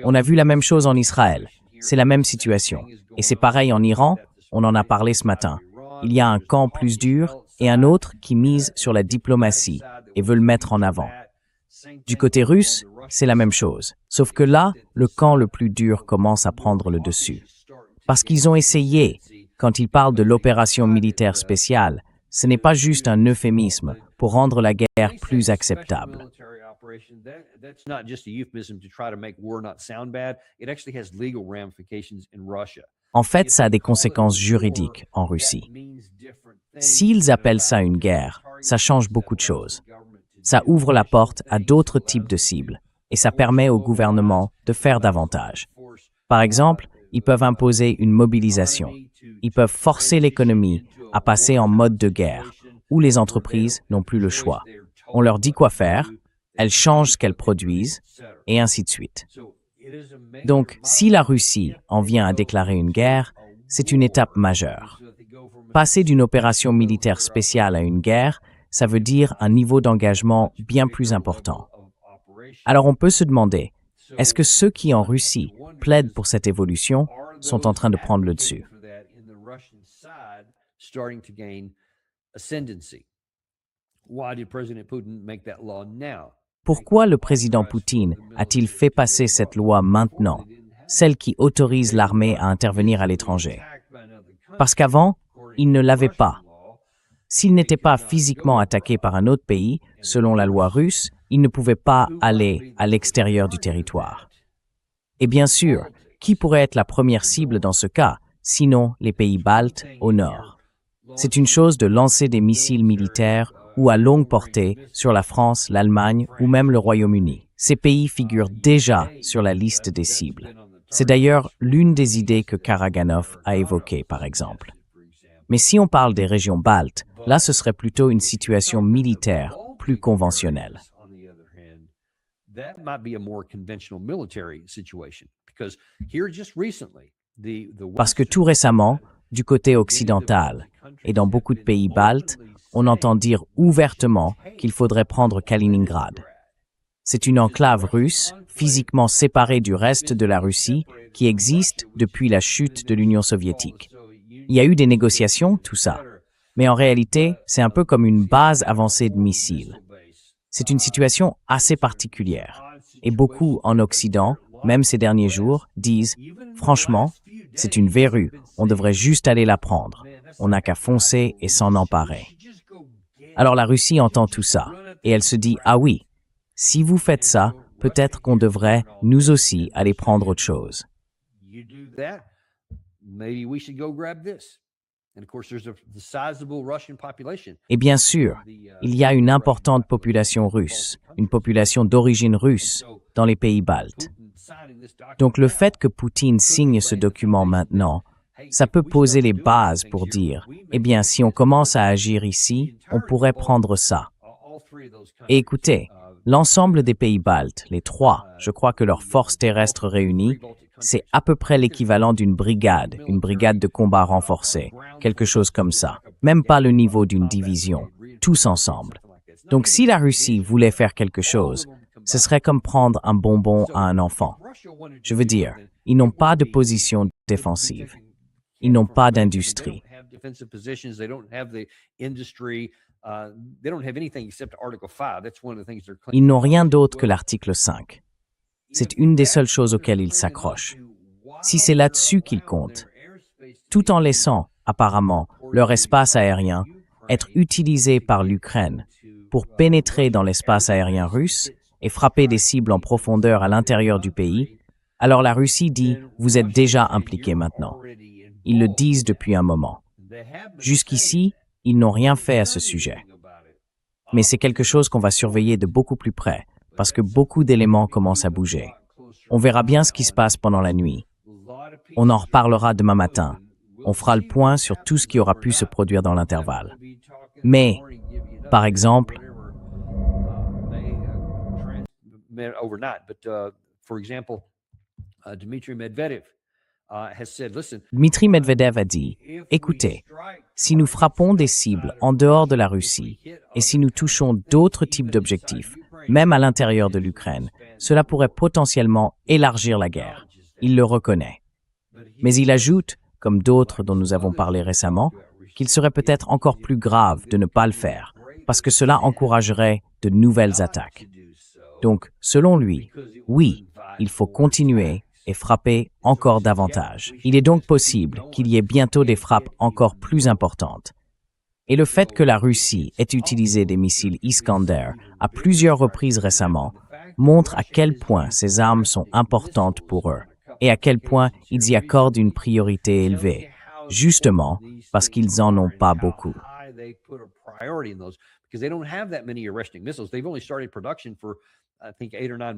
On a vu la même chose en Israël, c'est la même situation. Et c'est pareil en Iran, on en a parlé ce matin. Il y a un camp plus dur et un autre qui mise sur la diplomatie et veut le mettre en avant. Du côté russe, c'est la même chose, sauf que là, le camp le plus dur commence à prendre le dessus. Parce qu'ils ont essayé, quand ils parlent de l'opération militaire spéciale, ce n'est pas juste un euphémisme pour rendre la guerre plus acceptable. En fait, ça a des conséquences juridiques en Russie. S'ils appellent ça une guerre, ça change beaucoup de choses. Ça ouvre la porte à d'autres types de cibles et ça permet au gouvernement de faire davantage. Par exemple, ils peuvent imposer une mobilisation. Ils peuvent forcer l'économie à passer en mode de guerre, où les entreprises n'ont plus le choix. On leur dit quoi faire, elles changent ce qu'elles produisent, et ainsi de suite. Donc, si la Russie en vient à déclarer une guerre, c'est une étape majeure. Passer d'une opération militaire spéciale à une guerre, ça veut dire un niveau d'engagement bien plus important. Alors on peut se demander, est-ce que ceux qui en Russie plaident pour cette évolution sont en train de prendre le dessus? ascendancy. Why did President Putin make that law now? Pourquoi le président Poutine a-t-il fait passer cette loi maintenant, celle qui autorise l'armée à intervenir à l'étranger? Parce qu'avant, il ne l'avait pas. S'il n'était pas physiquement attaqué par un autre pays, selon la loi russe, il ne pouvait pas aller à l'extérieur du territoire. Et bien sûr, qui pourrait être la première cible dans ce cas, sinon les pays baltes au nord? C'est une chose de lancer des missiles militaires ou à longue portée sur la France, l'Allemagne ou même le Royaume-Uni. Ces pays figurent déjà sur la liste des cibles. C'est d'ailleurs l'une des idées que Karaganov a évoquées, par exemple. Mais si on parle des régions baltes, là ce serait plutôt une situation militaire plus conventionnelle. Parce que tout récemment, du côté occidental et dans beaucoup de pays baltes, on entend dire ouvertement qu'il faudrait prendre Kaliningrad. C'est une enclave russe, physiquement séparée du reste de la Russie, qui existe depuis la chute de l'Union soviétique. Il y a eu des négociations, tout ça. Mais en réalité, c'est un peu comme une base avancée de missiles. C'est une situation assez particulière. Et beaucoup en Occident, même ces derniers jours, disent « Franchement, c'est une verrue, on devrait juste aller la prendre. On n'a qu'à foncer et s'en emparer. » Alors la Russie entend tout ça, et elle se dit « Ah oui, si vous faites ça, peut-être qu'on devrait, nous aussi, aller prendre autre chose. » Et bien sûr, il y a une importante population russe, une population d'origine russe dans les pays baltes. Donc le fait que Poutine signe ce document maintenant, ça peut poser les bases pour dire, eh bien, si on commence à agir ici, on pourrait prendre ça. Et écoutez, l'ensemble des pays baltes, les trois, je crois que leurs forces terrestres réunies, c'est à peu près l'équivalent d'une brigade de combat renforcée, quelque chose comme ça. Même pas le niveau d'une division, tous ensemble. Donc si la Russie voulait faire quelque chose, ce serait comme prendre un bonbon à un enfant. Je veux dire, ils n'ont pas de position défensive. Ils n'ont pas d'industrie. Ils n'ont rien d'autre que l'article 5. C'est une des seules choses auxquelles ils s'accrochent. Si c'est là-dessus qu'ils comptent, tout en laissant, apparemment, leur espace aérien être utilisé par l'Ukraine pour pénétrer dans l'espace aérien russe et frapper des cibles en profondeur à l'intérieur du pays, alors la Russie dit « Vous êtes déjà impliqués maintenant ». Ils le disent depuis un moment. Jusqu'ici, ils n'ont rien fait à ce sujet. Mais c'est quelque chose qu'on va surveiller de beaucoup plus près, parce que beaucoup d'éléments commencent à bouger. On verra bien ce qui se passe pendant la nuit. On en reparlera demain matin. On fera le point sur tout ce qui aura pu se produire dans l'intervalle. Mais, par exemple, Dmitri Medvedev a dit « Écoutez, si nous frappons des cibles en dehors de la Russie et si nous touchons d'autres types d'objectifs, même à l'intérieur de l'Ukraine, cela pourrait potentiellement élargir la guerre. Il le reconnaît. Mais il ajoute, comme d'autres dont nous avons parlé récemment, qu'il serait peut-être encore plus grave de ne pas le faire, parce que cela encouragerait de nouvelles attaques. Donc, selon lui, oui, il faut continuer et frapper encore davantage. Il est donc possible qu'il y ait bientôt des frappes encore plus importantes. Et le fait que la Russie ait utilisé des missiles Iskander à plusieurs reprises récemment montre à quel point ces armes sont importantes pour eux et à quel point ils y accordent une priorité élevée, justement parce qu'ils n'en ont pas beaucoup.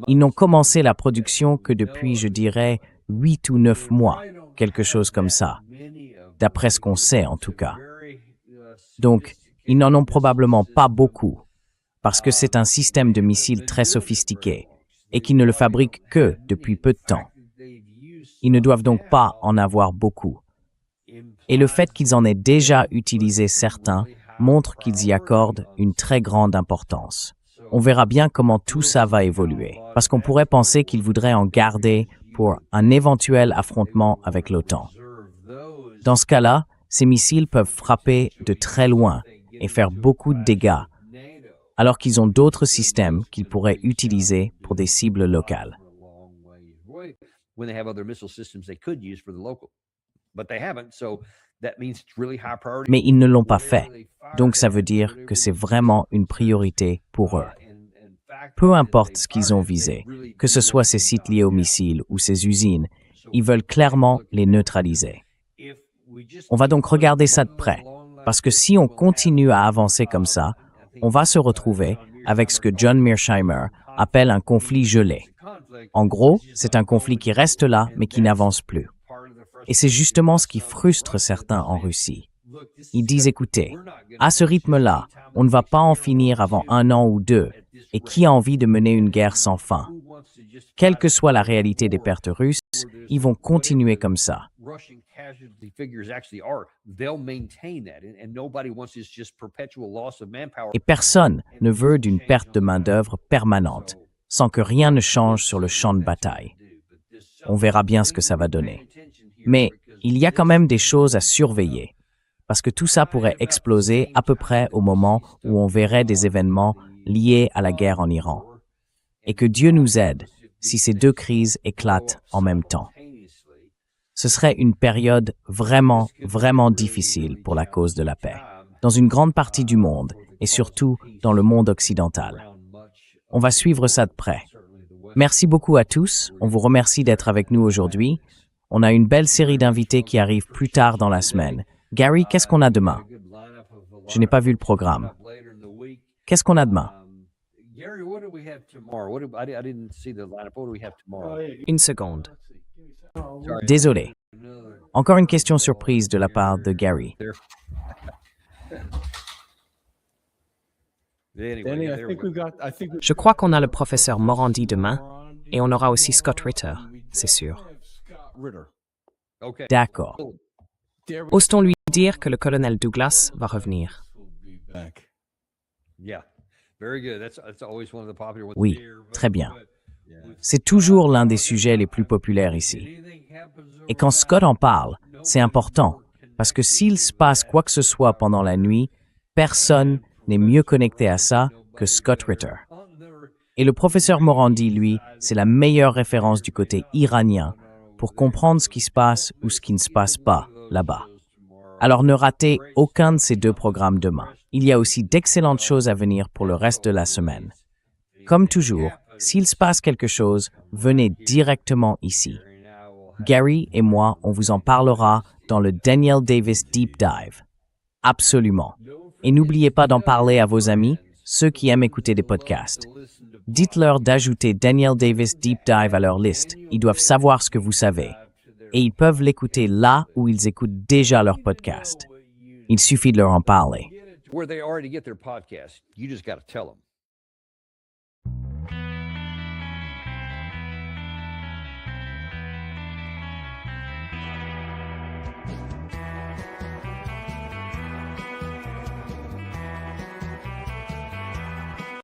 Ils n'ont commencé la production que depuis, je dirais, 8 ou 9 mois, quelque chose comme ça, d'après ce qu'on sait en tout cas. Donc, ils n'en ont probablement pas beaucoup, parce que c'est un système de missiles très sophistiqué et qu'ils ne le fabriquent que depuis peu de temps. Ils ne doivent donc pas en avoir beaucoup. Et le fait qu'ils en aient déjà utilisé certains montre qu'ils y accordent une très grande importance. On verra bien comment tout ça va évoluer, parce qu'on pourrait penser qu'ils voudraient en garder pour un éventuel affrontement avec l'OTAN. Dans ce cas-là, ces missiles peuvent frapper de très loin et faire beaucoup de dégâts, alors qu'ils ont d'autres systèmes qu'ils pourraient utiliser pour des cibles locales. When they have other missile systems they could use for the local. But they haven't, so that means it's really high priority. Mais ils ne l'ont pas fait, donc ça veut dire que c'est vraiment une priorité pour eux. Peu importe ce qu'ils ont visé, que ce soit ces sites liés aux missiles ou ces usines, ils veulent clairement les neutraliser. On va donc regarder ça de près, parce que si on continue à avancer comme ça, on va se retrouver avec ce que John Mearsheimer appelle un conflit gelé. En gros, c'est un conflit qui reste là, mais qui n'avance plus. Et c'est justement ce qui frustre certains en Russie. Ils disent, écoutez, à ce rythme-là, on ne va pas en finir avant 1 an ou 2, et qui a envie de mener une guerre sans fin? Quelle que soit la réalité des pertes russes, ils vont continuer comme ça. Et personne ne veut d'une perte de main-d'œuvre permanente, sans que rien ne change sur le champ de bataille. On verra bien ce que ça va donner. Mais il y a quand même des choses à surveiller, parce que tout ça pourrait exploser à peu près au moment où on verrait des événements liés à la guerre en Iran. Et que Dieu nous aide si ces deux crises éclatent en même temps. Ce serait une période vraiment, vraiment difficile pour la cause de la paix, dans une grande partie du monde, et surtout dans le monde occidental. On va suivre ça de près. Merci beaucoup à tous, on vous remercie d'être avec nous aujourd'hui. On a une belle série d'invités qui arrivent plus tard dans la semaine. Gary, qu'est-ce qu'on a demain? Je n'ai pas vu le programme. Qu'est-ce qu'on a demain? Une seconde. Désolé. Encore une question surprise de la part de Gary. Je crois qu'on a le professeur Morandi demain, et on aura aussi Scott Ritter, c'est sûr. D'accord. Ose-t-on lui dire que le colonel Douglas va revenir? Oui, très bien. C'est toujours l'un des sujets les plus populaires ici. Et quand Scott en parle, c'est important, parce que s'il se passe quoi que ce soit pendant la nuit, personne n'est mieux connecté à ça que Scott Ritter. Et le professeur Morandi, lui, c'est la meilleure référence du côté iranien pour comprendre ce qui se passe ou ce qui ne se passe pas là-bas. Alors ne ratez aucun de ces 2 programmes demain. Il y a aussi d'excellentes choses à venir pour le reste de la semaine. Comme toujours, s'il se passe quelque chose, venez directement ici. Gary et moi, on vous en parlera dans le Daniel Davis Deep Dive. Absolument. Et n'oubliez pas d'en parler à vos amis, ceux qui aiment écouter des podcasts. Dites-leur d'ajouter Daniel Davis Deep Dive à leur liste. Ils doivent savoir ce que vous savez. Et ils peuvent l'écouter là où ils écoutent déjà leur podcast. Il suffit de leur en parler. Where they already get their podcast. You just got to tell them.